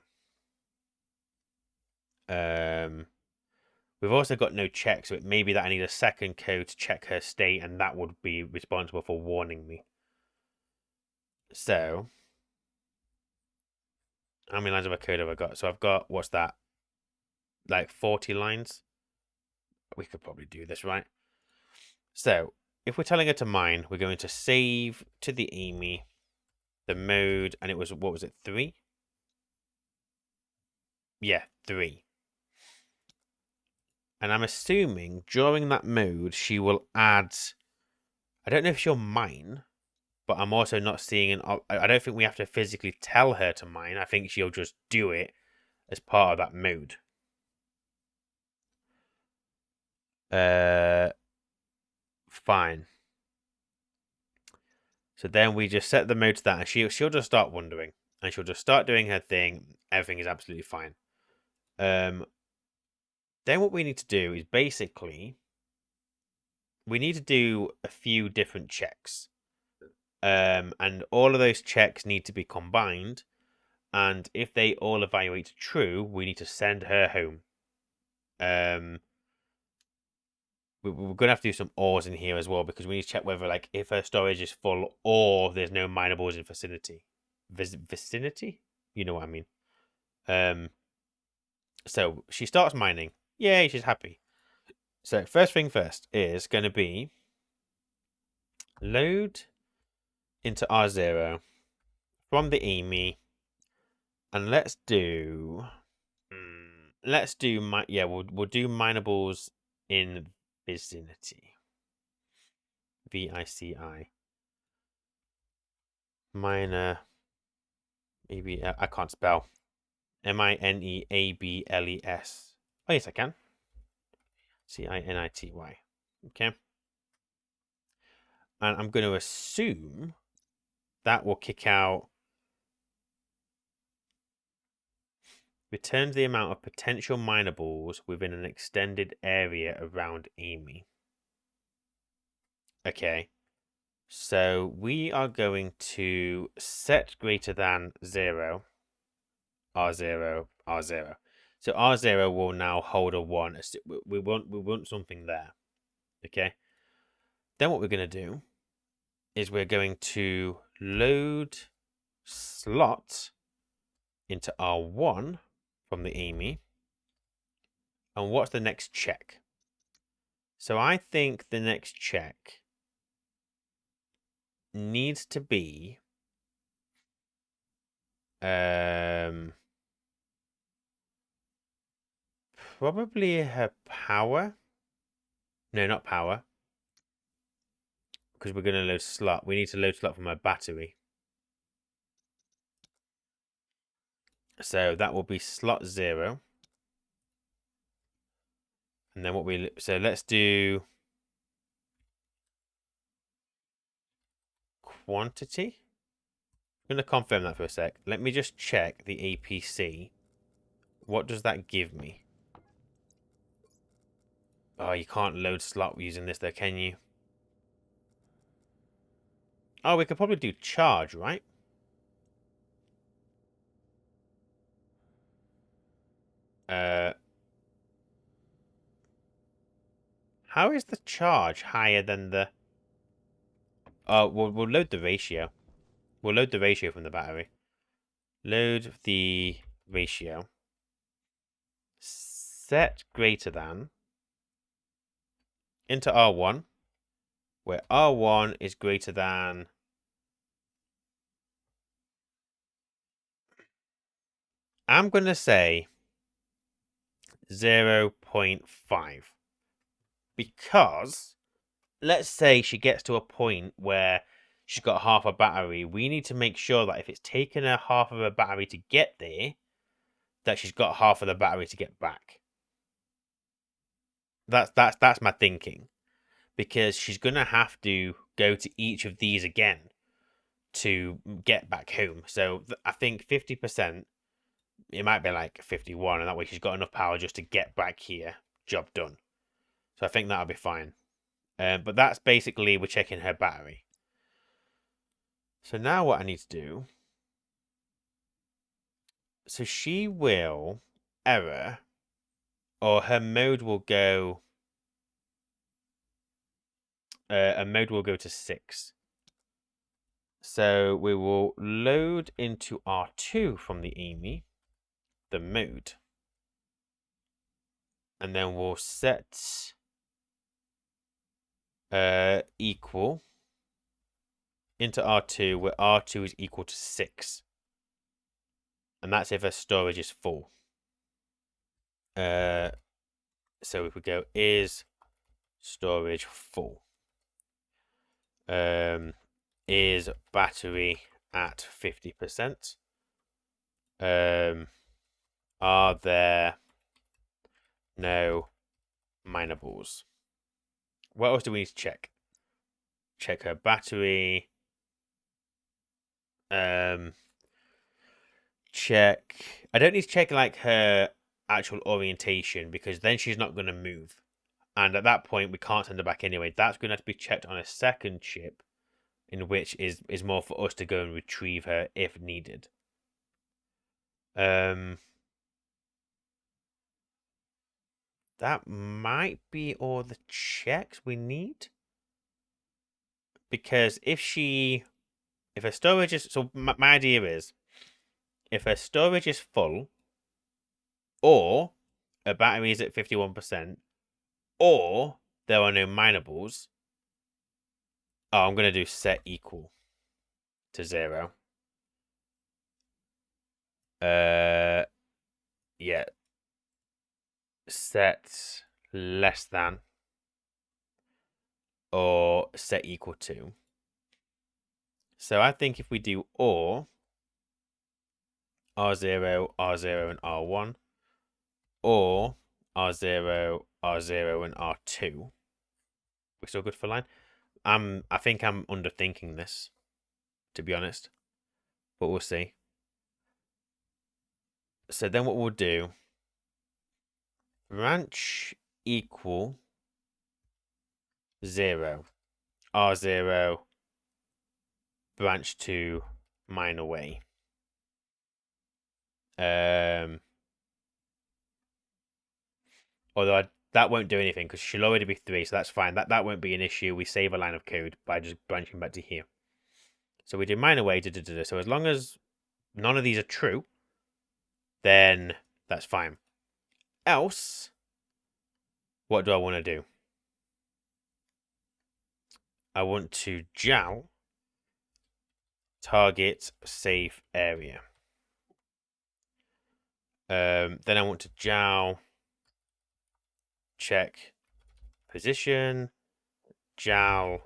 We've also got no check, so it may be that I need a second code to check her state, and that would be responsible for warning me. So, how many lines of a code have I got? So I've got, what's that? Like 40 lines? We could probably do this, right? So, if we're telling her to mine, we're going to save to the EMI the mode, and it was, what was it, 3? Yeah, 3. And I'm assuming during that mode, she will add, I don't know if she'll mine, but I'm also not seeing I don't think we have to physically tell her to mine. I think she'll just do it as part of that mode. Fine. So then we just set the mode to that, and she'll just start wandering, and she'll just start doing her thing. Everything is absolutely fine. Then what we need to do is basically we need to do a few different checks, and all of those checks need to be combined. And if they all evaluate true, we need to send her home. We're going to have to do some ores in here as well, because we need to check whether, like, if her storage is full or there's no minables in vicinity. Vicinity? You know what I mean. So she starts mining. Yay, she's happy. So first thing first is going to be load into R0 from the EMI, and let's do we'll do minables in vicinity. VICI. Minor. Maybe I can't spell. MINEABLES. Oh yes, I can. CINITY. Okay. And I'm going to assume that will kick out. Returns the amount of potential minables within an extended area around EMI. Okay. So we are going to set greater than 0. R0, R0. So R0 will now hold a 1. We want something there. Okay. Then what we're going to do is we're going to load slot into R1 from the EMI. And what's the next check? So I think the next check needs to be probably her power. No, not power. Because we're going to load slot. We need to load slot from her battery. So that will be slot 0. And then so let's do quantity. I'm going to confirm that for a sec. Let me just check the APC. What does that give me? Oh, you can't load slot using this though, can you? Oh, we could probably do charge, right? How is the charge higher than the... Oh, we'll load the ratio. We'll load the ratio from the battery. Load the ratio. Set greater than into R1, where R1 is greater than... I'm going to say 0.5. Because let's say she gets to a point where she's got half a battery. We need to make sure that if it's taken her half of a battery to get there, that she's got half of the battery to get back. That's my thinking. Because she's going to have to go to each of these again to get back home. So I think 50%, it might be like 51, and that way she's got enough power just to get back here. Job done. So I think that'll be fine. But that's basically, we're checking her battery. So now what I need to do... So she will error, or her mode will go... a mode will go to 6. So we will load into R2 from the EMI, the mode. And then we'll set equal into R2, where R2 is equal to 6. And that's if her storage is full. So if we go is storage full, is battery at 50%, are there no minables? What else do we need to check? Check her battery. Check. I don't need to check like her actual orientation, because then she's not going to move. And at that point, we can't send her back anyway. That's going to have to be checked on a second ship, in which is more for us to go and retrieve her if needed. That might be all the checks we need. Because if her storage is... So my idea is, if her storage is full, or her battery is at 51%, or there are no minables... Oh, I'm going to do set equal to 0. Yeah. Set less than or set equal to. So I think if we do or R0, R0 and R1, or R0, R0 and R2, we're still good for line. I think I'm underthinking this, to be honest, but we'll see. So then what we'll do, branch equal 0, R0, branch to mine away. Although that won't do anything, because she'll already be 3, so that's fine. That won't be an issue. We save a line of code by just branching back to here. So we do mine away. So as long as none of these are true, then that's fine. Else, what do I want to do? I want to jowl target safe area. Then I want to jowl check position, jowl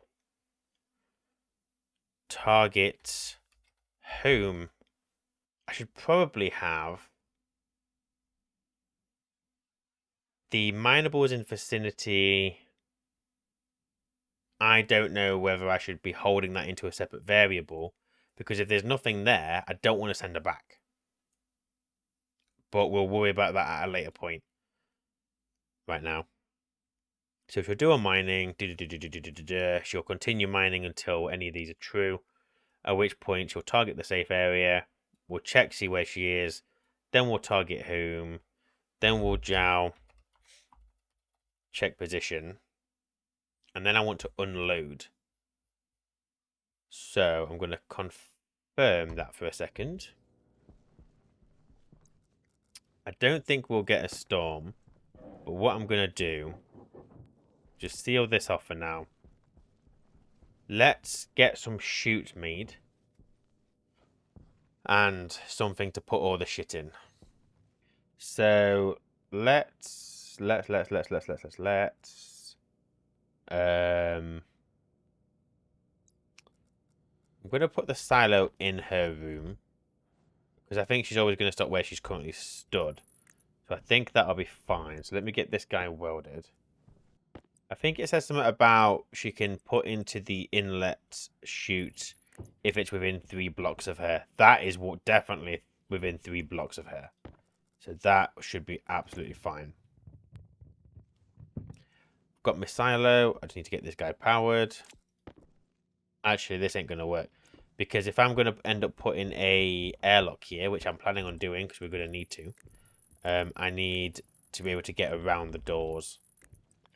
target home. I should probably have the minables in vicinity. I don't know whether I should be holding that into a separate variable, because if there's nothing there, I don't want to send her back. But we'll worry about that at a later point. Right now. So she'll do a mining. She'll continue mining until any of these are true. At which point she'll target the safe area. We'll check, see where she is. Then we'll target home. Then we'll jowl. Check position. And then I want to unload. So I'm going to confirm that for a second. I don't think we'll get a storm. But what I'm going to do, just seal this off for now. Let's get some chutes made. And something to put all the shit in. So let's I'm gonna put the silo in her room, because I think she's always gonna stop where she's currently stood. So I think that'll be fine. So let me get this guy welded. I think it says something about she can put into the inlet chute if it's within 3 blocks of her. That is what definitely within 3 blocks of her. So that should be absolutely fine. got my silo. I just need to get this guy powered. Actually, this ain't going to work. Because if I'm going to end up putting a airlock here, which I'm planning on doing because we're going to need to, I need to be able to get around the doors.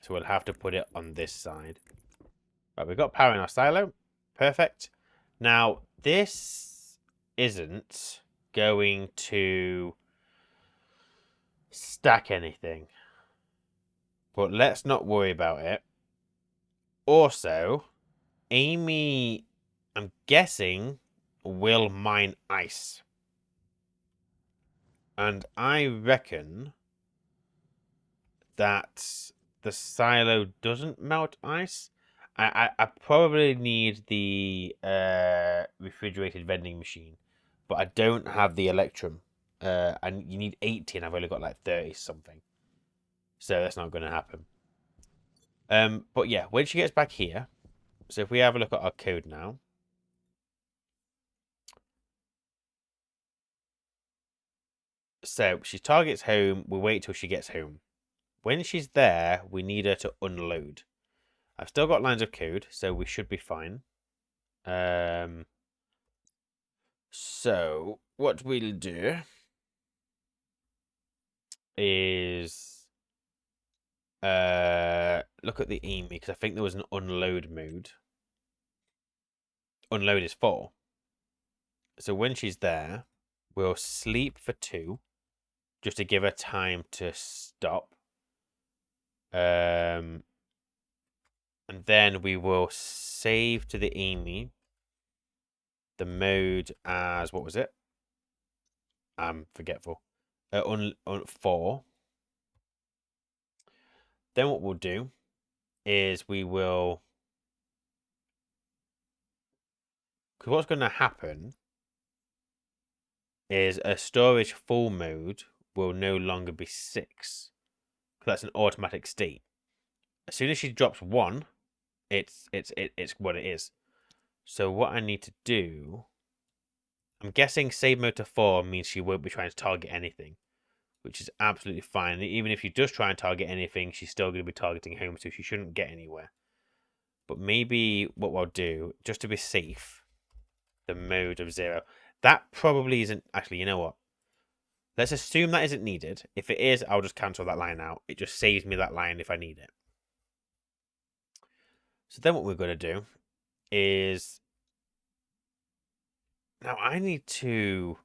So we'll have to put it on this side. Right, we've got power in our silo. Perfect. Now, this isn't going to stack anything. But let's not worry about it. Also, Amy, I'm guessing, will mine ice. And I reckon that the silo doesn't melt ice. I probably need the refrigerated vending machine, but I don't have the electrum. And you need 80 and I've only got like 30 something. So that's not going to happen. But yeah, when she gets back here, so if we have a look at our code now. So she targets home, we wait till she gets home. When she's there, we need her to unload. I've still got lines of code, so we should be fine. So what we'll do is look at the Amy, because I think there was an unload mode. Unload is 4. So when she's there, we'll sleep for 2, just to give her time to stop. And then we will save to the Amy the mode as, what was it? I'm forgetful. On 4. Then what we'll do is we will, because what's going to happen is a storage full mode will no longer be 6. That's an automatic state. As soon as she drops 1, it's what it is. So what I need to do, I'm guessing save mode to 4 means she won't be trying to target anything, which is absolutely fine. Even if she does try and target anything, she's still going to be targeting home, so she shouldn't get anywhere. But maybe what we'll do, just to be safe, the mode of 0. That probably isn't, actually, you know what? Let's assume that isn't needed. If it is, I'll just cancel that line out. It just saves me that line if I need it. So then what we're going to do is, now I need to,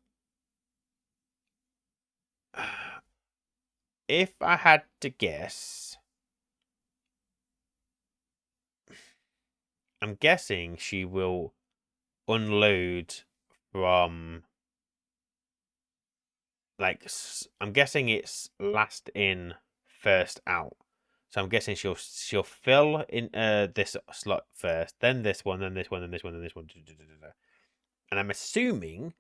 if I had to guess, I'm guessing she will unload from, like, I'm guessing it's last in, first out. So I'm guessing she'll fill in this slot first, then this one, then this one, then this one, then this one. And I'm assuming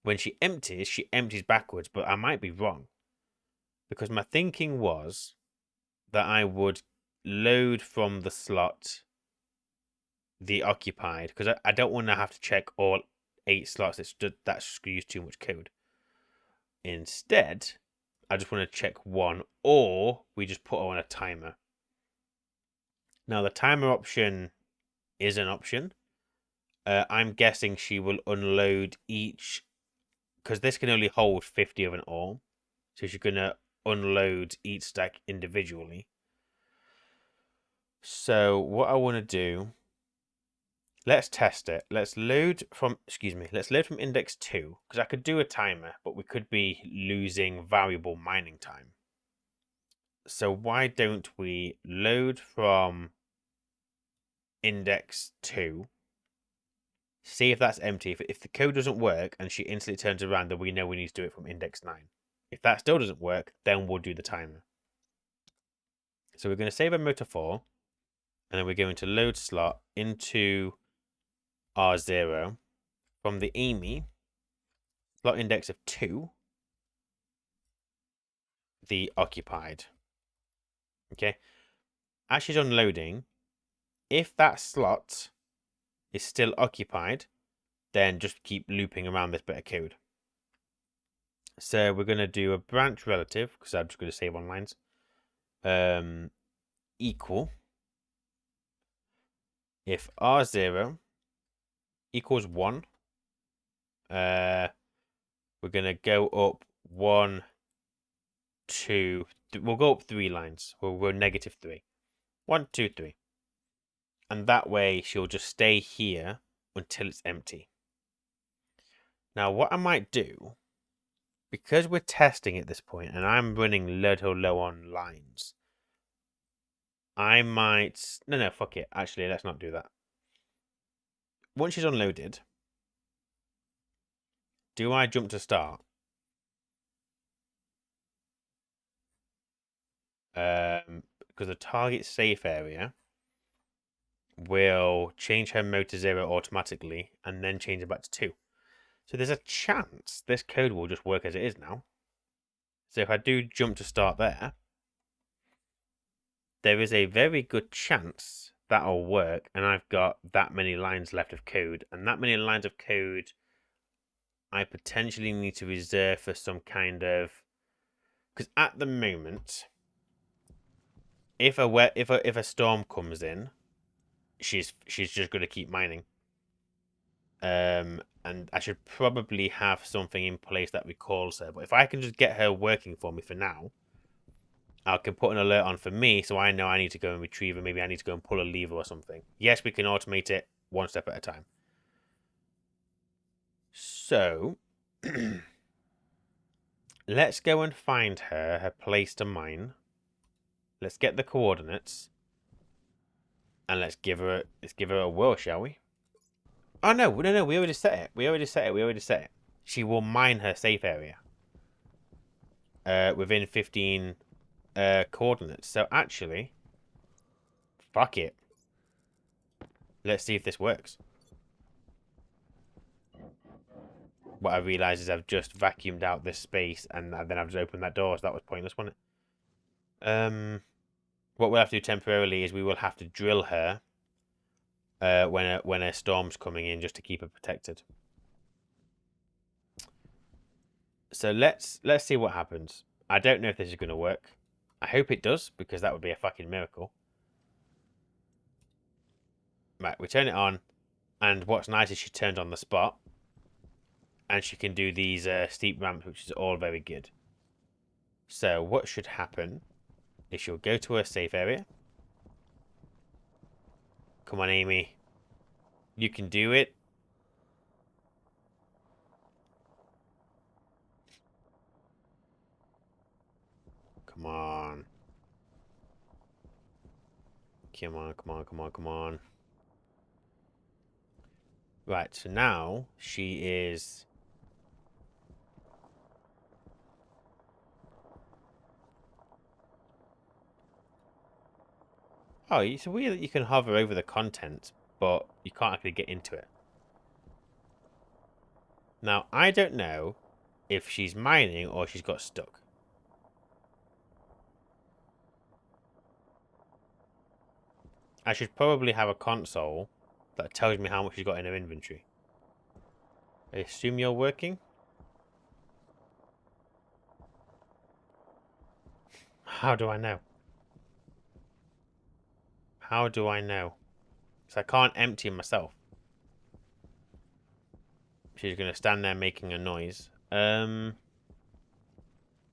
when she empties backwards, but I might be wrong. Because my thinking was that I would load from the slot the occupied, because I don't want to have to check all 8 slots. That screws too much code. Instead, I just want to check 1, or we just put her on a timer. Now, the timer option is an option. I'm guessing she will unload each, because this can only hold 50 of an ore. So she's going to unload each stack individually. So what I want to do, let's test it. Let's load from index 2, because I could do a timer, but we could be losing valuable mining time. So why don't we load from index 2, see if that's empty. If the code doesn't work and she instantly turns around, then we know we need to do it from index 9. If that still doesn't work, then we'll do the timer. So we're going to save a mode to 4, and then we're going to load slot into R0 from the Amy, slot index of 2, the occupied. Okay. As she's unloading, if that slot is still occupied, then just keep looping around this bit of code. So we're going to do a branch relative, because I'm just going to save on lines. equal if R0 equals 1. We're going to go up 1, 2. We'll go up 3 lines. We'll go -3. 1, 2, 3. And that way she'll just stay here until it's empty. Now, what I might do, because we're testing at this point and I'm running little low on lines, I might... No, fuck it. Actually, let's not do that. Once she's unloaded, do I jump to start? Because the target safe area will change her mode to 0 automatically and then change it back to 2. So there's a chance this code will just work as it is now. So if I do jump to start there is a very good chance that'll work, and I've got that many lines left of code, and that many lines of code I potentially need to reserve for some kind of... Because at the moment, if a storm comes in, she's just going to keep mining. And I should probably have something in place that recalls her. But if I can just get her working for me for now, I can put an alert on for me so I know I need to go and retrieve her. Maybe I need to go and pull a lever or something. Yes, we can automate it one step at a time. So, let's go and find her place to mine. Let's get the coordinates. And let's give her a whirl, shall we? Oh, no, we already set it. We already set it. She will mine her safe area. Within 15 coordinates. So actually, fuck it. Let's see if this works. What I realise is I've just vacuumed out this space and then I've just opened that door, so that was pointless, wasn't it? What we'll have to do temporarily is we will have to drill her when a storm's coming in, just to keep her protected. So let's see what happens. I don't know if this is going to work. I hope it does, because that would be a fucking miracle. Right, we turn it on, and what's nice is she turned on the spot, and she can do these steep ramps, which is all very good. So what should happen is she'll go to her safe area. Come on, Amy. You can do it. Come on. Come on. Right, so now she is... Oh, it's weird that you can hover over the content, but you can't actually get into it. Now, I don't know if she's mining or she's got stuck. I should probably have a console that tells me how much she's got in her inventory. I assume you're working? How do I know? How do I know? Because I can't empty myself. She's going to stand there making a noise. Yeah,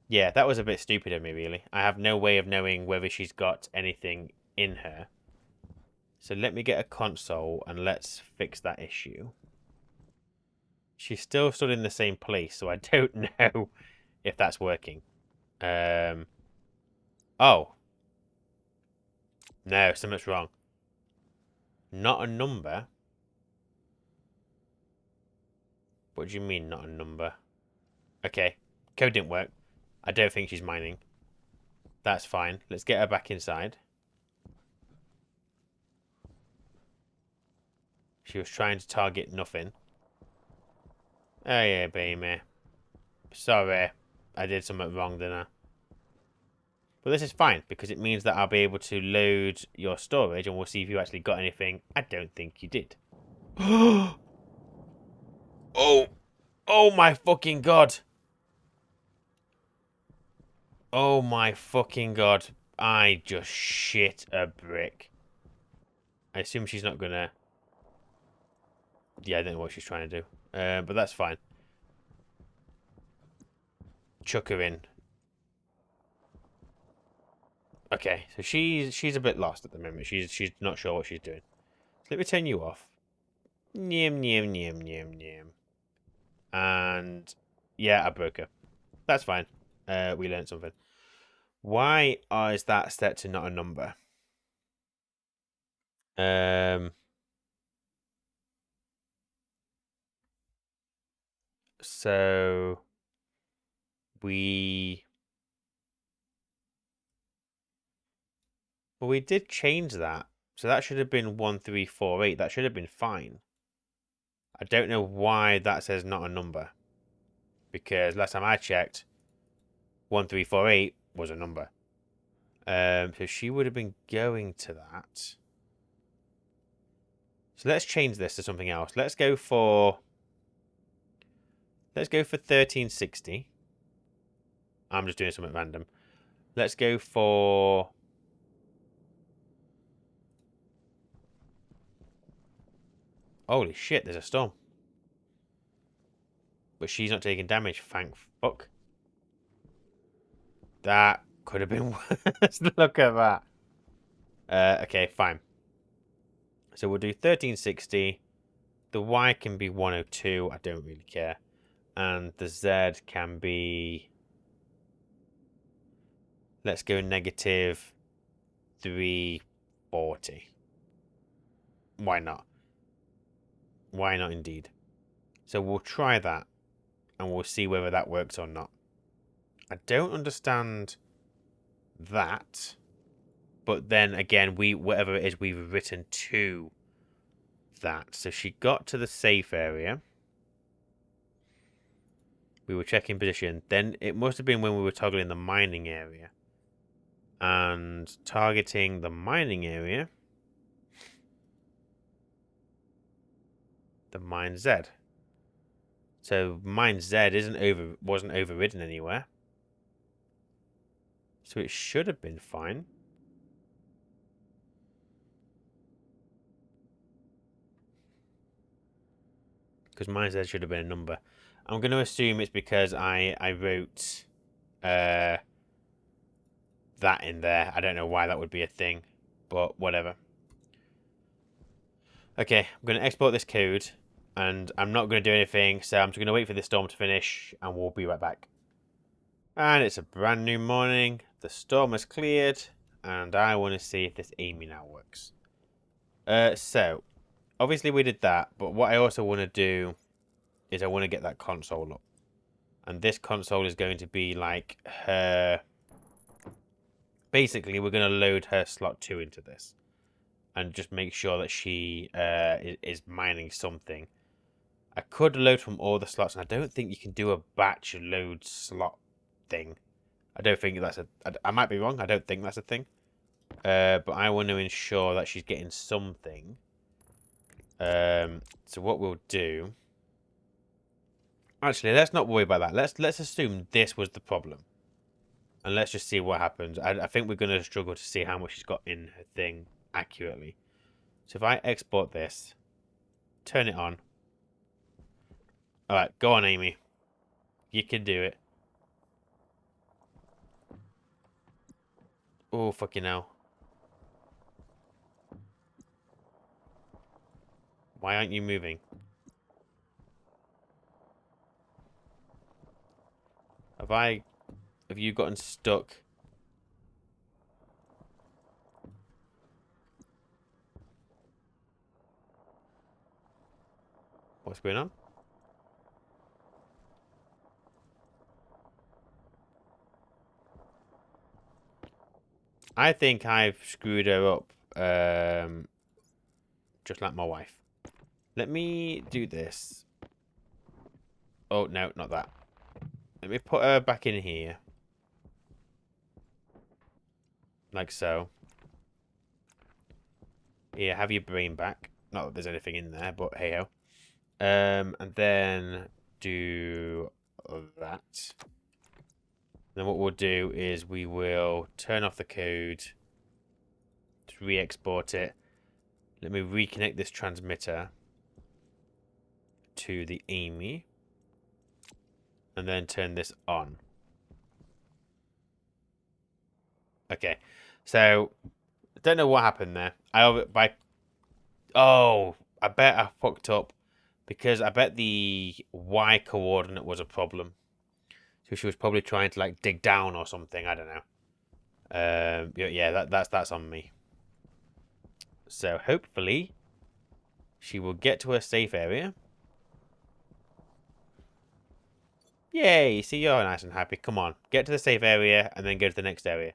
that was a bit stupid of me, really. I have no way of knowing whether she's got anything in her. So let me get a console and let's fix that issue. She's still stood in the same place, so I don't know if that's working. Oh. No, something's wrong. Not a number? What do you mean, not a number? Okay, code didn't work. I don't think she's mining. That's fine. Let's get her back inside. She was trying to target nothing. Oh yeah, baby. Sorry. I did something wrong, didn't I? But this is fine, because it means that I'll be able to load your storage and we'll see if you actually got anything. I don't think you did. Oh! Oh my fucking god! Oh my fucking god. I just shit a brick. I assume she's not gonna... Yeah, I don't know what she's trying to do. But that's fine. Chuck her in. Okay, so she's a bit lost at the moment. She's not sure what she's doing. So let me turn you off. Nyam, nyam, nyam, nyam, nyam. And yeah, I broke her. That's fine. We learned something. Why is that set to not a number? So we did change that. So that should have been 1348. That should have been fine. I don't know why that says not a number. Because last time I checked, 1348 was a number. So she would have been going to that. So let's change this to something else. Let's go for 1360. I'm just doing something random. Let's go for... Holy shit, there's a storm. But she's not taking damage, thank fuck. That could have been worse. Look at that. Okay, fine. So we'll do 1360. The Y can be 102. I don't really care. And the Z can be... Let's go negative 340. Why not? Why not indeed? So we'll try that. And we'll see whether that works or not. I don't understand that. But then again, whatever it is, we've written to that. So she got to the safe area. We were checking position. Then it must have been when we were toggling the mining area. And targeting the mining area. The mine Z. So mine Z wasn't overridden anywhere. So it should have been fine. Because mine Z should have been a number. I'm going to assume it's because I wrote that in there. I don't know why that would be a thing, but whatever. Okay, I'm going to export this code, and I'm not going to do anything, so I'm just going to wait for this storm to finish, and we'll be right back. And it's a brand new morning. The storm has cleared, and I want to see if this Amy now works. So, obviously we did that, but what I also want to do is I want to get that console up. And this console is going to be like her... Basically, we're going to load her slot 2 into this. And just make sure that she is mining something. I could load from all the slots, and I don't think you can do a batch load slot thing. I don't think that's I might be wrong. I don't think that's a thing. But I want to ensure that she's getting something. So what we'll do... Actually, let's not worry about that. Let's assume this was the problem. And let's just see what happens. I think we're going to struggle to see how much she's got in her thing accurately. So if I export this, turn it on. Alright, go on, Amy. You can do it. Oh, fucking hell. Why aren't you moving? Have you gotten stuck? What's going on? I think I've screwed her up. Just like my wife. Let me do this. Oh, no, not that. Let me put her back in here. Like so. Here, have your brain back. Not that there's anything in there, but hey ho. And then do that. Then what we'll do is we will turn off the code to re-export it. Let me reconnect this transmitter to the Amy. And then turn this on. Okay. So, I don't know what happened there. I bet I fucked up. Because I bet the Y coordinate was a problem. So she was probably trying to like dig down or something. I don't know. Yeah, that's on me. So hopefully she will get to her safe area. Yay! See, you're nice and happy. Come on, get to the safe area and then go to the next area.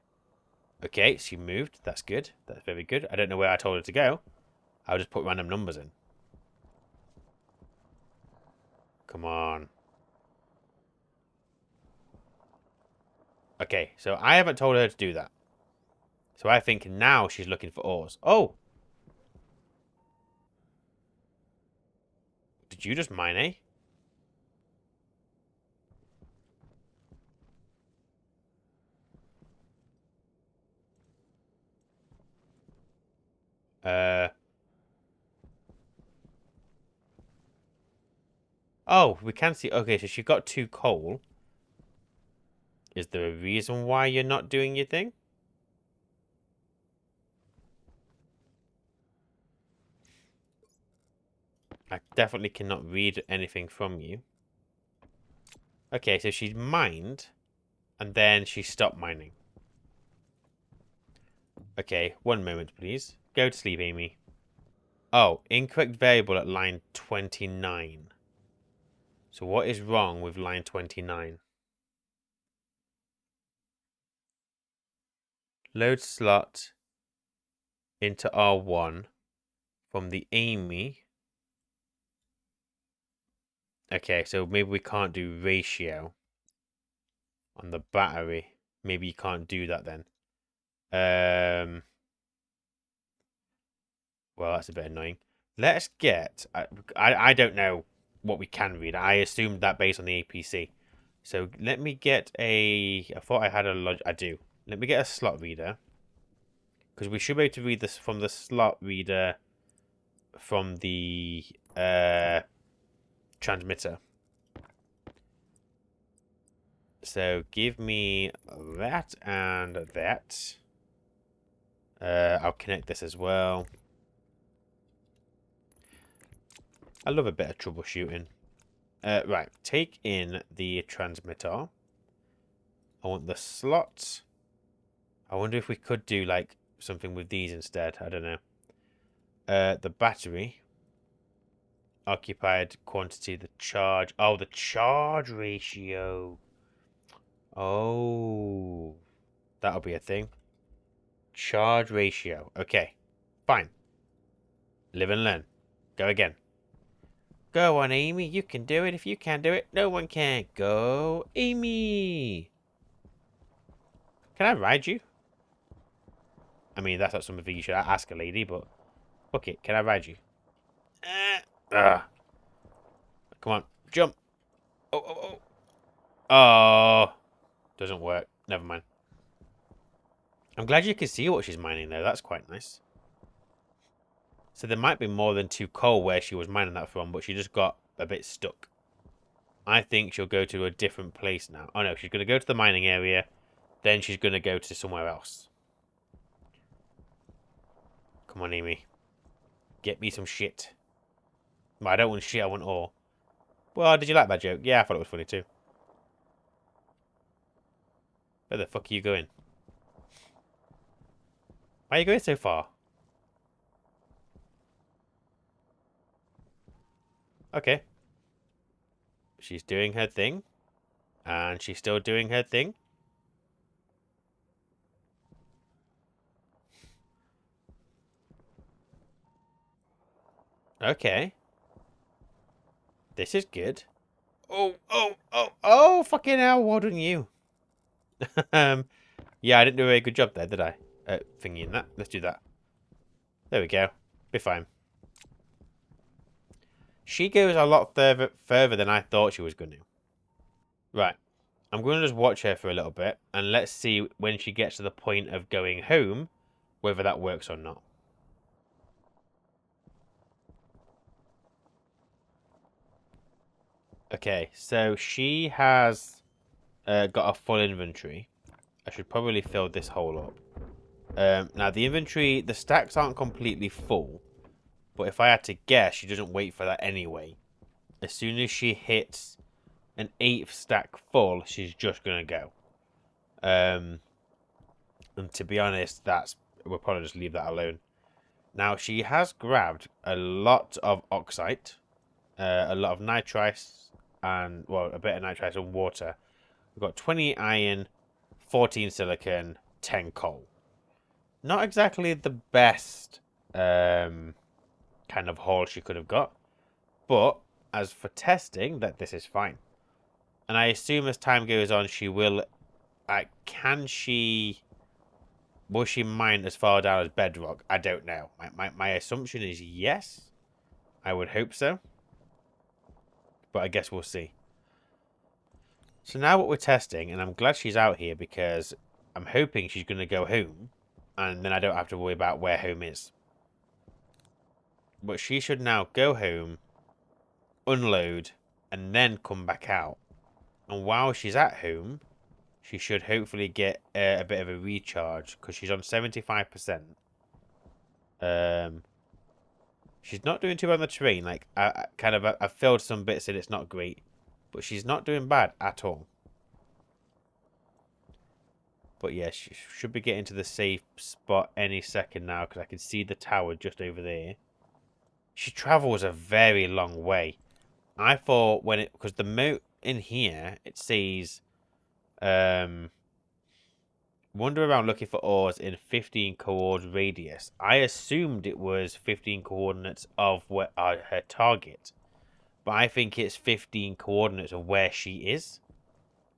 Okay, she moved. That's good. That's very good. I don't know where I told her to go. I'll just put random numbers in. Come on. Okay, so I haven't told her to do that. So I think now she's looking for ores. Oh! Did you just mine, eh? Oh, we can see. Okay, so she got 2 coal. Is there a reason why you're not doing your thing? I definitely cannot read anything from you. Okay, so she's mined, and then she stopped mining. Okay, 1 moment, please. Go to sleep, Amy. Oh, incorrect variable at line 29. So what is wrong with line 29? Load slot into R1 from the Amy. Okay, so maybe we can't do ratio on the battery. Maybe you can't do that then. Well, that's a bit annoying. Let's get... I don't know what we can read. I assumed that based on the APC. So let me get a... I thought I had a... I do. Let me get a slot reader. Because we should be able to read this from the slot reader from the transmitter. So give me that and that. I'll connect this as well. I love a bit of troubleshooting. Right, take in the transmitter. I want the slots. I wonder if we could do like something with these instead. I don't know. The battery. Occupied quantity, the charge. Oh, the charge ratio. Oh, that'll be a thing. Charge ratio. Okay, fine. Live and learn. Go again. Go on, Amy. You can do it. If you can't do it, no one can. Go, Amy. Can I ride you? I mean, that's not something you should ask a lady, but... fuck it. Can I ride you? Come on. Jump. Oh, oh, oh. Oh. Doesn't work. Never mind. I'm glad you can see what she's mining, though. That's quite nice. So there might be more than 2 coal where she was mining that from, but she just got a bit stuck. I think she'll go to a different place now. Oh, no. She's going to go to the mining area. Then she's going to go to somewhere else. Come on, Amy. Get me some shit. Well, I don't want shit. I want ore. Well, did you like that joke? Yeah, I thought it was funny too. Where the fuck are you going? Why are you going so far? Okay. She's doing her thing. And she's still doing her thing. Okay. This is good. Oh, fucking hell, well done you. Yeah, I didn't do a very good job there, did I? Thingy that. Let's do that. There we go. Be fine. She goes a lot further than I thought she was going to. Right. I'm going to just watch her for a little bit, and let's see when she gets to the point of going home, whether that works or not. Okay, so she has got a full inventory. I should probably fill this hole up. Now, the inventory, the stacks aren't completely full, but if I had to guess, she doesn't wait for that anyway. As soon as she hits an 8th stack full, she's just going to go. And to be honest, we'll probably just leave that alone. Now, she has grabbed a lot of oxide, a lot of nitrice, and, well, a bit of nitrice and water. We've got 20 iron, 14 silicon, 10 coal. Not exactly the best kind of haul she could have got. But as for testing, this is fine. And I assume as time goes on, she will... will she mine as far down as bedrock? I don't know. My assumption is yes. I would hope so. But I guess we'll see. So now what we're testing, and I'm glad she's out here because I'm hoping she's going to go home. And then I don't have to worry about where home is. But she should now go home, unload, and then come back out. And while she's at home, she should hopefully get a bit of a recharge because she's on 75%. She's not doing too bad on the terrain. Like, I filled some bits and it's not great. But she's not doing bad at all. But yeah, she should be getting to the safe spot any second now because I can see the tower just over there. She travels a very long way. I thought because the moat in here, it says, wander around looking for ores in 15 coordinate radius. I assumed it was 15 coordinates of what her target. But I think it's 15 coordinates of where she is.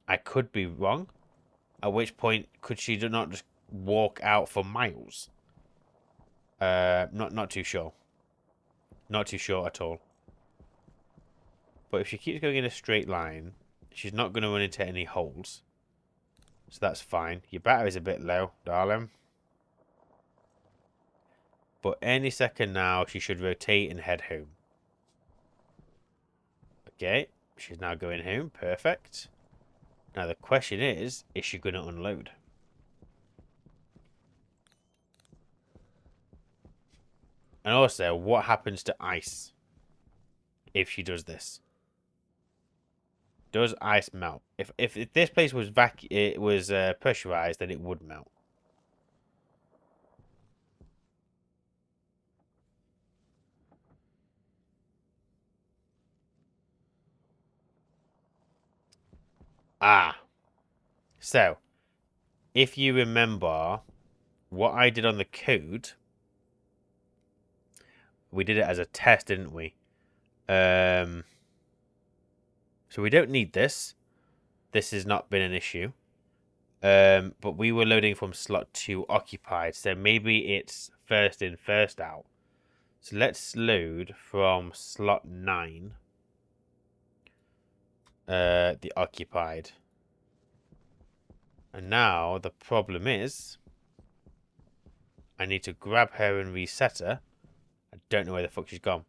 I could be wrong. At which point, could she not just walk out for miles? Not too sure. Not too sure at all. But if she keeps going in a straight line, she's not going to run into any holes. So that's fine. Your battery's a bit low, darling. But any second now, she should rotate and head home. Okay, she's now going home. Perfect. Now the question is she going to unload? And also, what happens to ice if she does this? Does ice melt? If this place was pressurized, then it would melt. Ah. So, if you remember what I did on the code, we did it as a test, didn't we? So we don't need this. This has not been an issue. But we were loading from slot 2 occupied, so maybe it's first in, first out. So let's load from slot 9. The occupied. And now the problem is I need to grab her and reset her. I don't know where the fuck she's gone.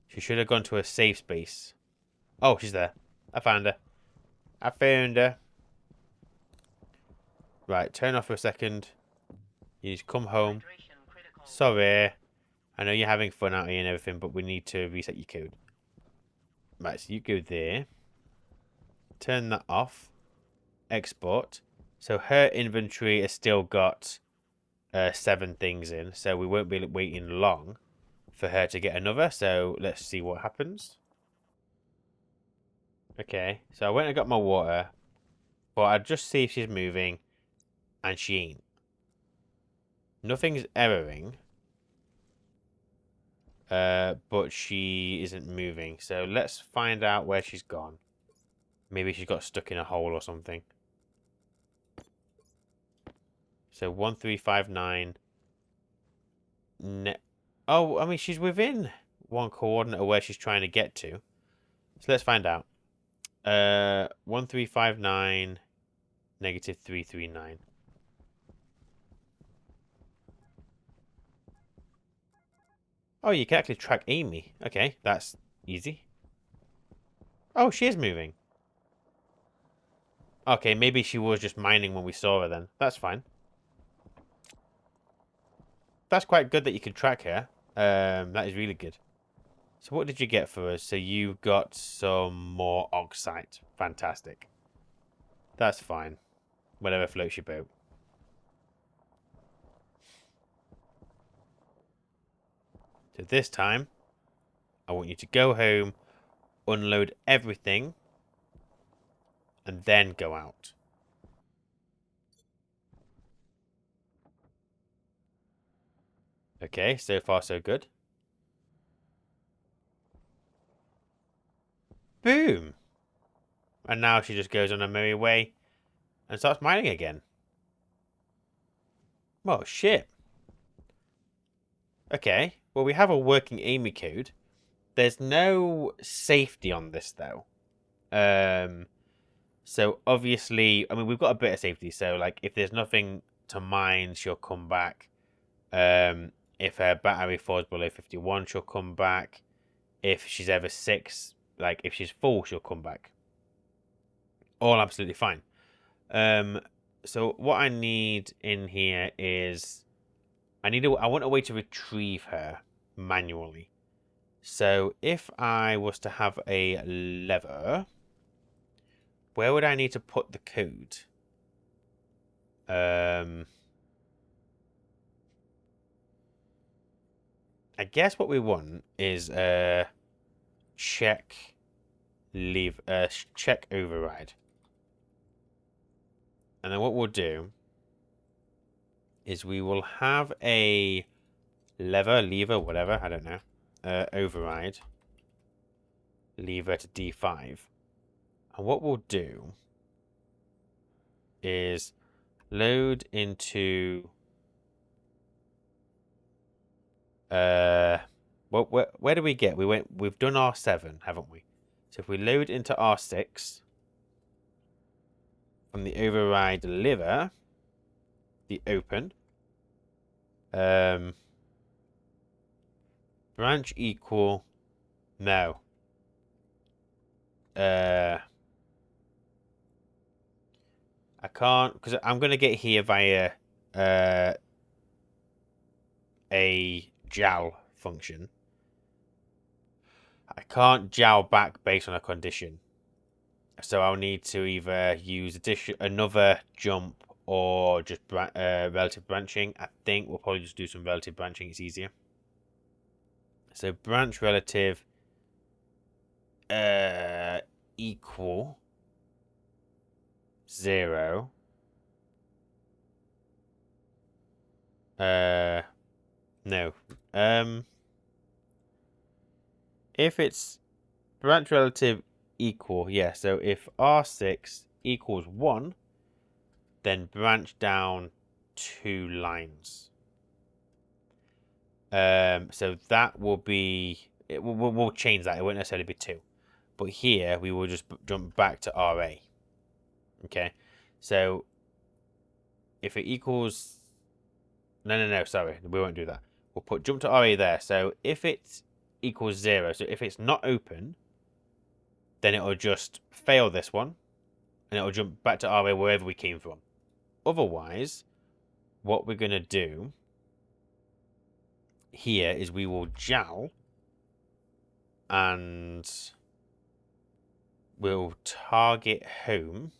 She should have gone to a safe space. Oh, she's there. I found her. I found her. Right, turn off for a second. You need to come home. Sorry. I know you're having fun out here and everything, but we need to reset your code. Right, so you go there. Turn that off. Export. So her inventory has still got 7 things in, so we won't be waiting long for her to get another. So let's see what happens. Okay, so I went and got my water, but I'd just see if she's moving, and she ain't. Nothing's erroring, but she isn't moving. So let's find out where she's gone. Maybe she got stuck in a hole or something. So 1359. Oh, I mean, she's within 1 coordinate of where she's trying to get to. So let's find out. 1359 negative 339. Oh, you can actually track Amy. Okay, that's easy. Oh, she is moving. Okay, maybe she was just mining when we saw her then. That's fine. That's quite good that you can track her. That is really good. So what did you get for us? So you got some more oxide. Fantastic. That's fine. Whatever floats your boat. So this time, I want you to go home, unload everything, and then go out. Okay, so far so good. Boom! And now she just goes on her merry way and starts mining again. Well, shit. Okay, well, we have a working Amy code. There's no safety on this, though. So obviously, I mean, we've got a bit of safety. So, like, if there's nothing to mine, she'll come back. If her battery falls below 51, she'll come back. If she's ever 6, like, if she's full, she'll come back. All absolutely fine. So what I need in here is I want a way to retrieve her manually. So if I was to have a lever, where would I need to put the code? I guess what we want is check check override. And then what we'll do is we will have a lever, whatever, I don't know. Override. Lever to D5. And what we'll do is load into well, where do we get? We've done R7, haven't we? So if we load into R6 from the override lever, the open, branch equal, no. I can't, because I'm going to get here via a JAL function. I can't JAL back based on a condition. So I'll need to either use another jump or just relative branching. I think we'll probably just do some relative branching. It's easier. So branch relative equal 0. No. If it's branch relative equal, yeah, so if R6 equals 1, then branch down 2 lines. So that will be, we'll change that. It won't necessarily be 2. But here, we will just jump back to RA. Okay, so if it equals, no, sorry, we won't do that. We'll put jump to RA there. So if it equals 0, so if it's not open, then it'll just fail this one, and it'll jump back to RA wherever we came from. Otherwise, what we're going to do here is we will JAL, and we'll target home.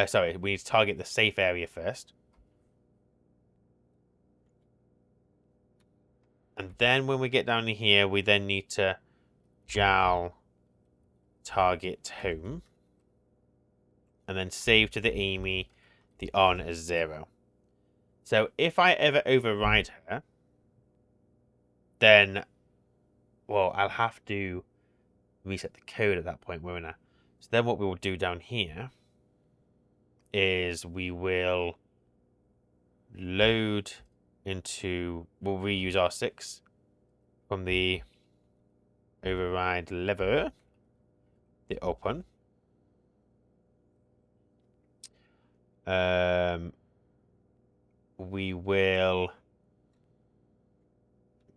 Sorry, we need to target the safe area first. And then when we get down here, we then need to JAL target home. And then save to the Amy, the on as 0. So if I ever override her, then, well, I'll have to reset the code at that point, won't I? So then what we will do down here is we will load into, we'll reuse R6 from the override lever, the open. We will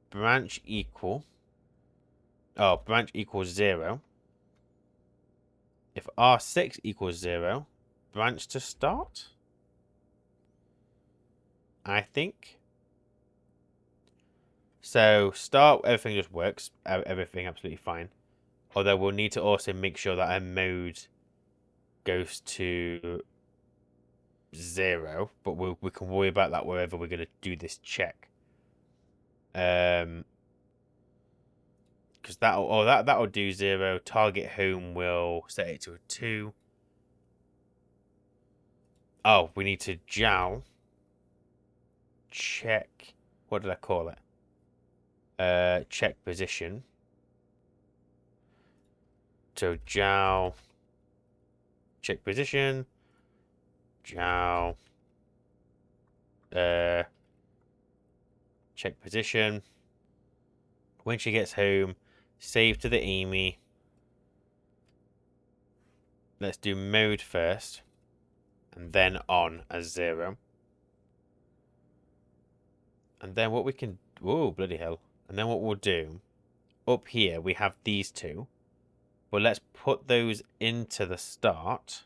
branch equal. Oh, branch equals 0. If R6 equals 0, branch to start, I think. So start, everything just works. Everything absolutely fine. Although we'll need to also make sure that our mode goes to 0. But we can worry about that wherever we're going to do this check. Because that'll do 0. Target home will set it to a 2. Oh, we need to jowl. Check. What did I call it? Check position. So jowl. Check position. Jowl. Check position. When she gets home, save to the Amy. Let's do mode first. And then on as 0. And then what we can... Whoa, bloody hell. And then what we'll do... Up here, we have these two. But let's put those into the start.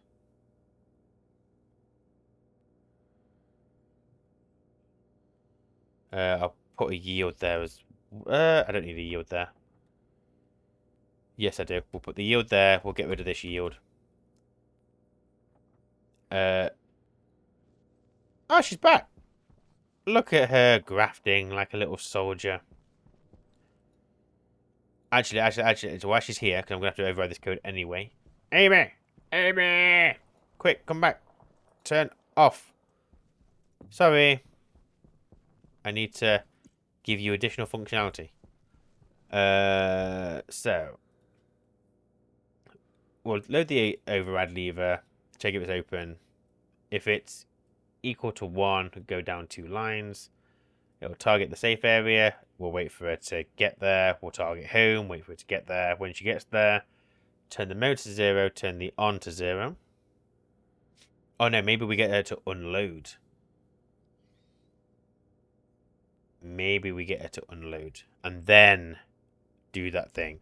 I'll put a yield there as... I don't need a yield there. Yes, I do. We'll put the yield there. We'll get rid of this yield. Oh, she's back. Look at her grafting like a little soldier. Actually, so while she's here, because I'm going to have to override this code anyway. Amy! Amy! Quick, come back. Turn off. Sorry. I need to give you additional functionality. So. We'll load the override lever. Check if it's open. If it's equal to 1, go down 2 lines. It'll target the safe area. We'll wait for it to get there. We'll target home. Wait for it to get there. When she gets there, turn the mode to 0. Turn the on to 0. Oh no, maybe we get her to unload. Maybe we get her to unload. And then do that thing.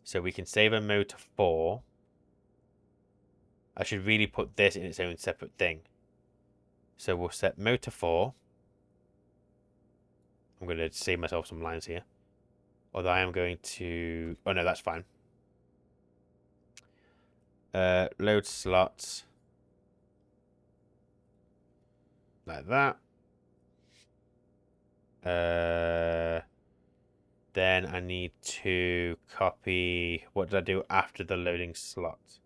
So we can save her mode to 4. I should really put this in its own separate thing. So we'll set mode to 4. I'm going to save myself some lines here. Although I am going to... Oh no, that's fine. Load slots. Like that. Then I need to copy... What did I do after the loading slot?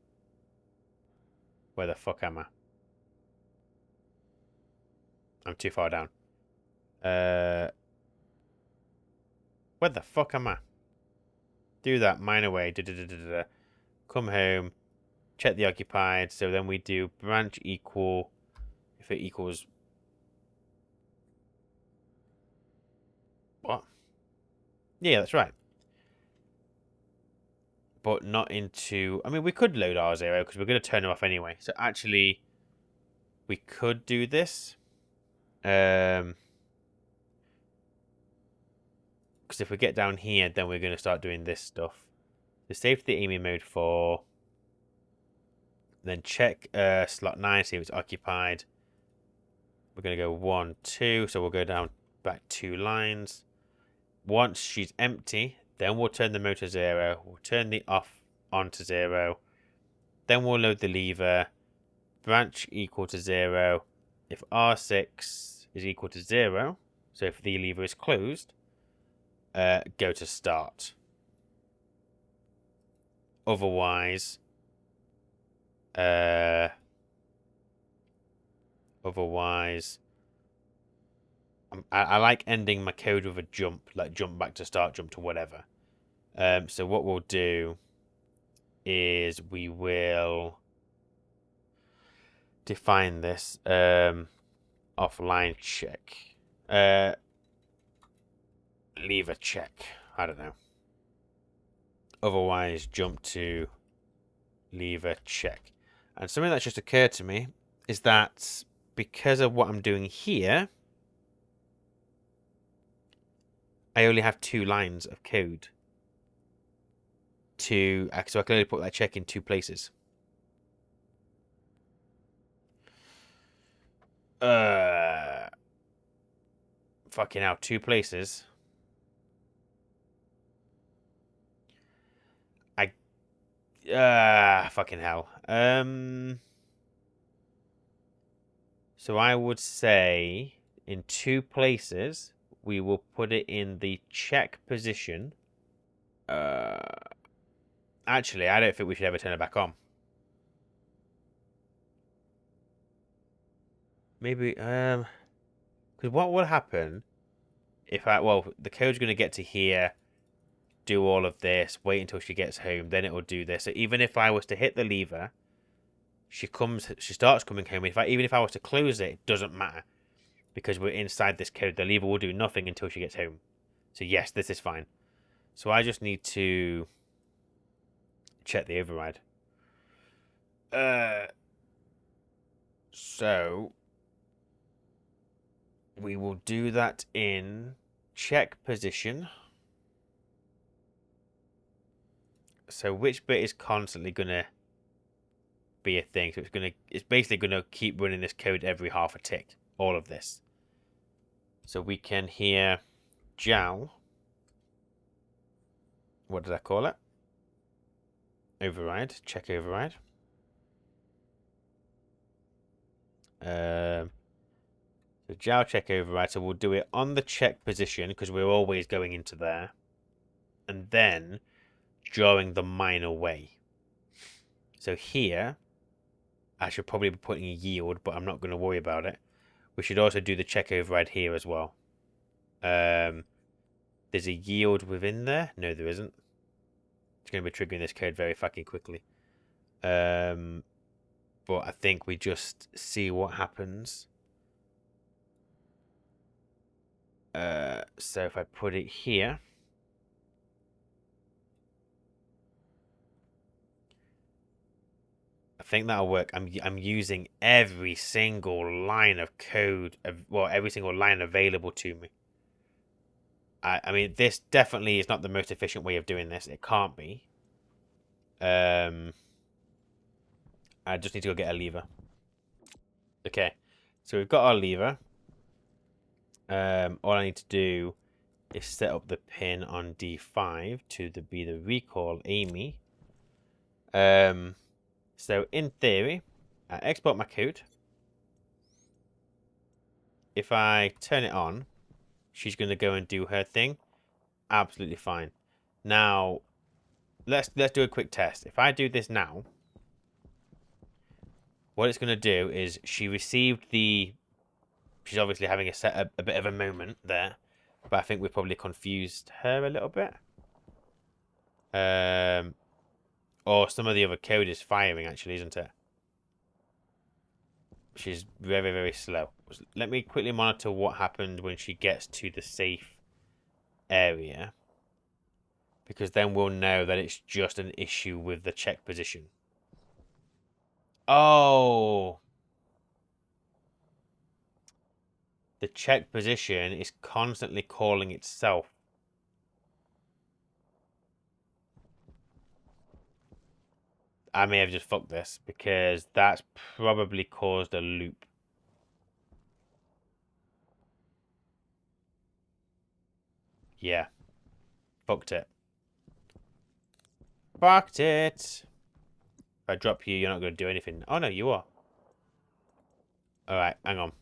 Where the fuck am I? I'm too far down. Where the fuck am I? Do that. Mine away. Come home. Check the occupied. So then we do branch equal. If it equals... What? Yeah, that's right. But not into... I mean, we could load R0 because we're going to turn it off anyway. So actually, we could do this. Because if we get down here, then we're going to start doing this stuff. So save the Amy mode 4. Then check slot 9, see if it's occupied. We're going to go 1, 2. So we'll go down back 2 lines. Once she's empty, then we'll turn the mode to 0. We'll turn the off on to 0. Then we'll load the lever. Branch equal to 0. If R6 is equal to 0, so if the lever is closed, go to start. Otherwise, I like ending my code with a jump, like jump back to start, jump to whatever. So what we'll do is we will define this offline check. Lever check. I don't know. Otherwise, jump to lever check. And something that's just occurred to me is that because of what I'm doing here, I only have 2 lines of code so I can only put that check in 2 places. Fucking hell, 2 places. Fucking hell. So I would say in 2 places we will put it in the check position. Actually, I don't think we should ever turn it back on. Maybe because what would happen if the code's going to get to here, do all of this, wait until she gets home, then it will do this. So even if I was to hit the lever, she starts coming home. Even if I was to close it, it doesn't matter because we're inside this code. The lever will do nothing until she gets home. So yes, this is fine. So I just need to check the override. So we will do that in check position. So which bit is constantly gonna be a thing? So it's basically gonna keep running this code every half a tick. All of this. So we can hear JAL. What did I call it? Override. Check override. So JAL check override. So we'll do it on the check position because we're always going into there, and then drawing the mine away. So here, I should probably be putting a yield, but I'm not going to worry about it. We should also do the check override here as well. There's a yield within there. No, there isn't. It's going to be triggering this code very fucking quickly. But I think we just see what happens. So if I put it here, I think that'll work. I'm using every single line of code, every single line available to me. I mean, this definitely is not the most efficient way of doing this. It can't be. I just need to go get a lever. Okay, so we've got our lever. All I need to do is set up the pin on D5 to be the recall Amy. So in theory, I export my code. If I turn it on, she's going to go and do her thing. Absolutely fine. Now, let's do a quick test. If I do this now, what it's going to do is she received the... She's obviously having a bit of a moment there, but I think we probably confused her a little bit. Or some of the other code is firing, actually, isn't it? She's very, very slow. Let me quickly monitor what happened when she gets to the safe area, because then we'll know that it's just an issue with the check position. Oh! The check position is constantly calling itself. I may have just fucked this, because that's probably caused a loop. Yeah. Fucked it. Fucked it! If I drop you, you're not going to do anything. Oh, no, you are. Alright, hang on.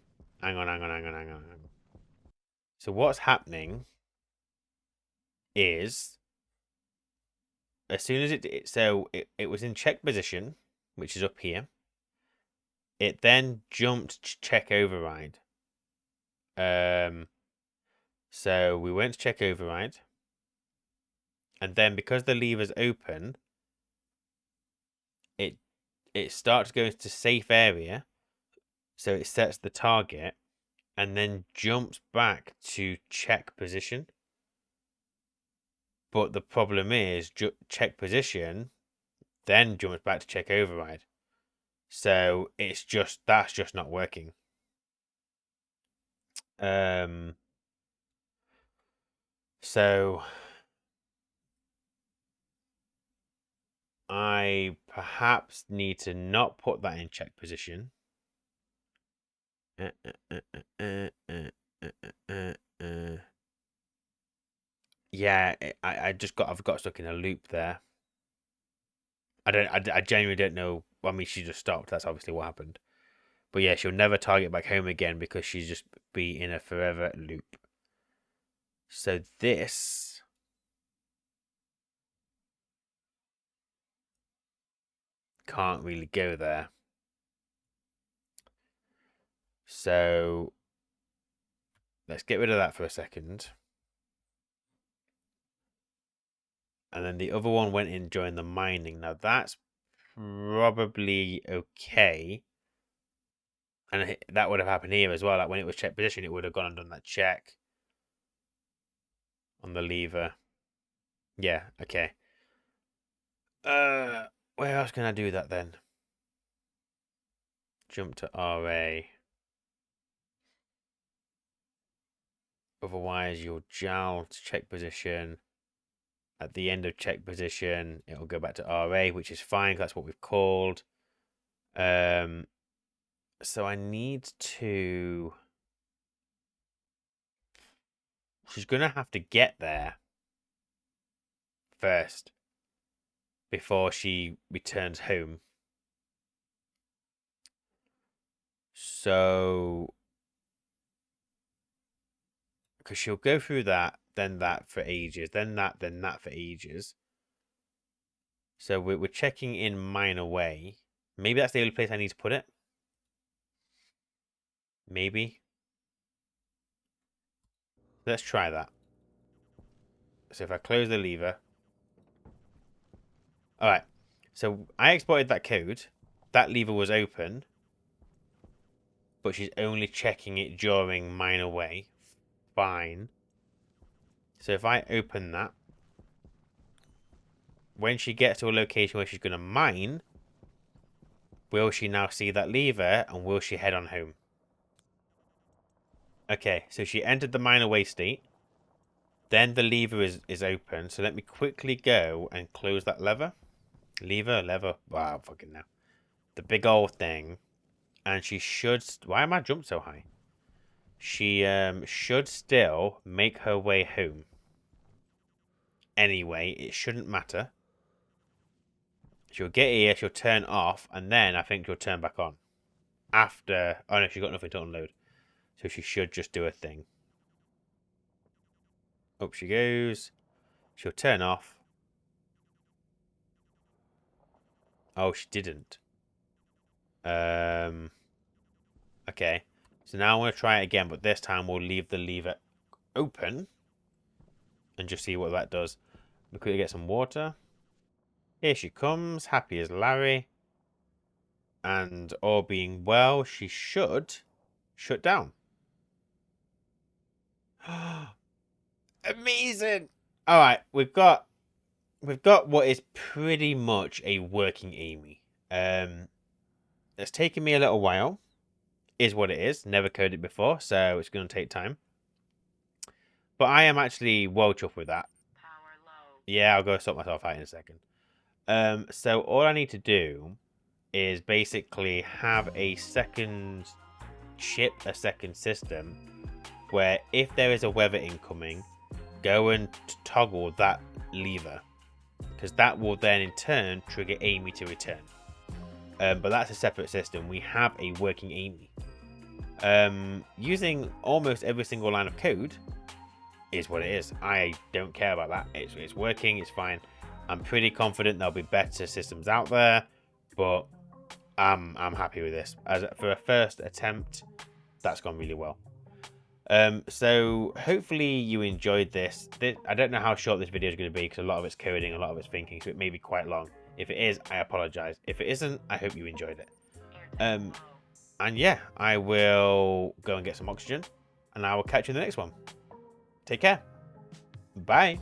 Hang on. So what's happening is, as soon as it was in check position, which is up here, it then jumped check override. So we went to check override, and then because the lever's open, it starts going to safe area, so it sets the target, and then jumps back to check position. But the problem is check position, then jumps back to check override. So it's just, that's just not working. So I perhaps need to not put that in check position. Yeah, I've got stuck in a loop there. I genuinely don't know. I mean, she just stopped. That's obviously what happened. But yeah, she'll never target back home again because she's just be in a forever loop. So this can't really go there. So let's get rid of that for a second. And then the other one went in during the mining. Now that's probably okay. And that would have happened here as well. Like when it was check position, it would have gone and done that check on the lever. Yeah, okay. Where else can I do that then? Jump to RA. Otherwise, you'll jowl to check position. At the end of check position, it'll go back to RA, which is fine. That's what we've called. So I need to. She's gonna have to get there first before she returns home. So, because she'll go through that, then that for ages, then that for ages. So we're checking in mine away. Maybe that's the only place I need to put it. Maybe. Let's try that. So if I close the lever. Alright. So I exported that code. That lever was open. But she's only checking it during mine away. Fine. So if I open that. When she gets to a location where she's going to mine. Will she now see that lever? And will she head on home? Okay, so she entered the mine away state. Then the lever is open. So let me quickly go and close that lever. Lever. Wow, fucking now. The big old thing. And she should... Why am I jumped so high? She should still make her way home. Anyway, it shouldn't matter. She'll get here, she'll turn off, and then I think she'll turn back on. After... Oh no, she's got nothing to unload. So she should just do a thing. Up she goes. She'll turn off. Oh, she didn't. Okay. So now I'm going to try it again, but this time we'll leave the lever open. And just see what that does. We quickly get some water. Here she comes, happy as Larry. And all being well, she should shut down. Amazing! Alright, we've got what is pretty much a working Amy. It's taken me a little while. Is what it is. Never coded it before, so it's going to take time. But I am actually well chuffed with that. Power low. Yeah, I'll go sort myself out in a second. So all I need to do is basically have a second chip, a second system, where if there is a weather incoming, go and toggle that lever. Because that will then in turn trigger Amy to return. But that's a separate system. We have a working Amy. Using almost every single line of code is what it is. I don't care about that. It's working, it's fine. I'm pretty confident there'll be better systems out there, but I'm happy with this. For a first attempt, that's gone really well. So hopefully you enjoyed this. I don't know how short this video is going to be because a lot of it's coding, a lot of it's thinking, so it may be quite long. If it is, I apologize. If it isn't, I hope you enjoyed it. And yeah, I will go and get some oxygen, and I will catch you in the next one. Take care. Bye.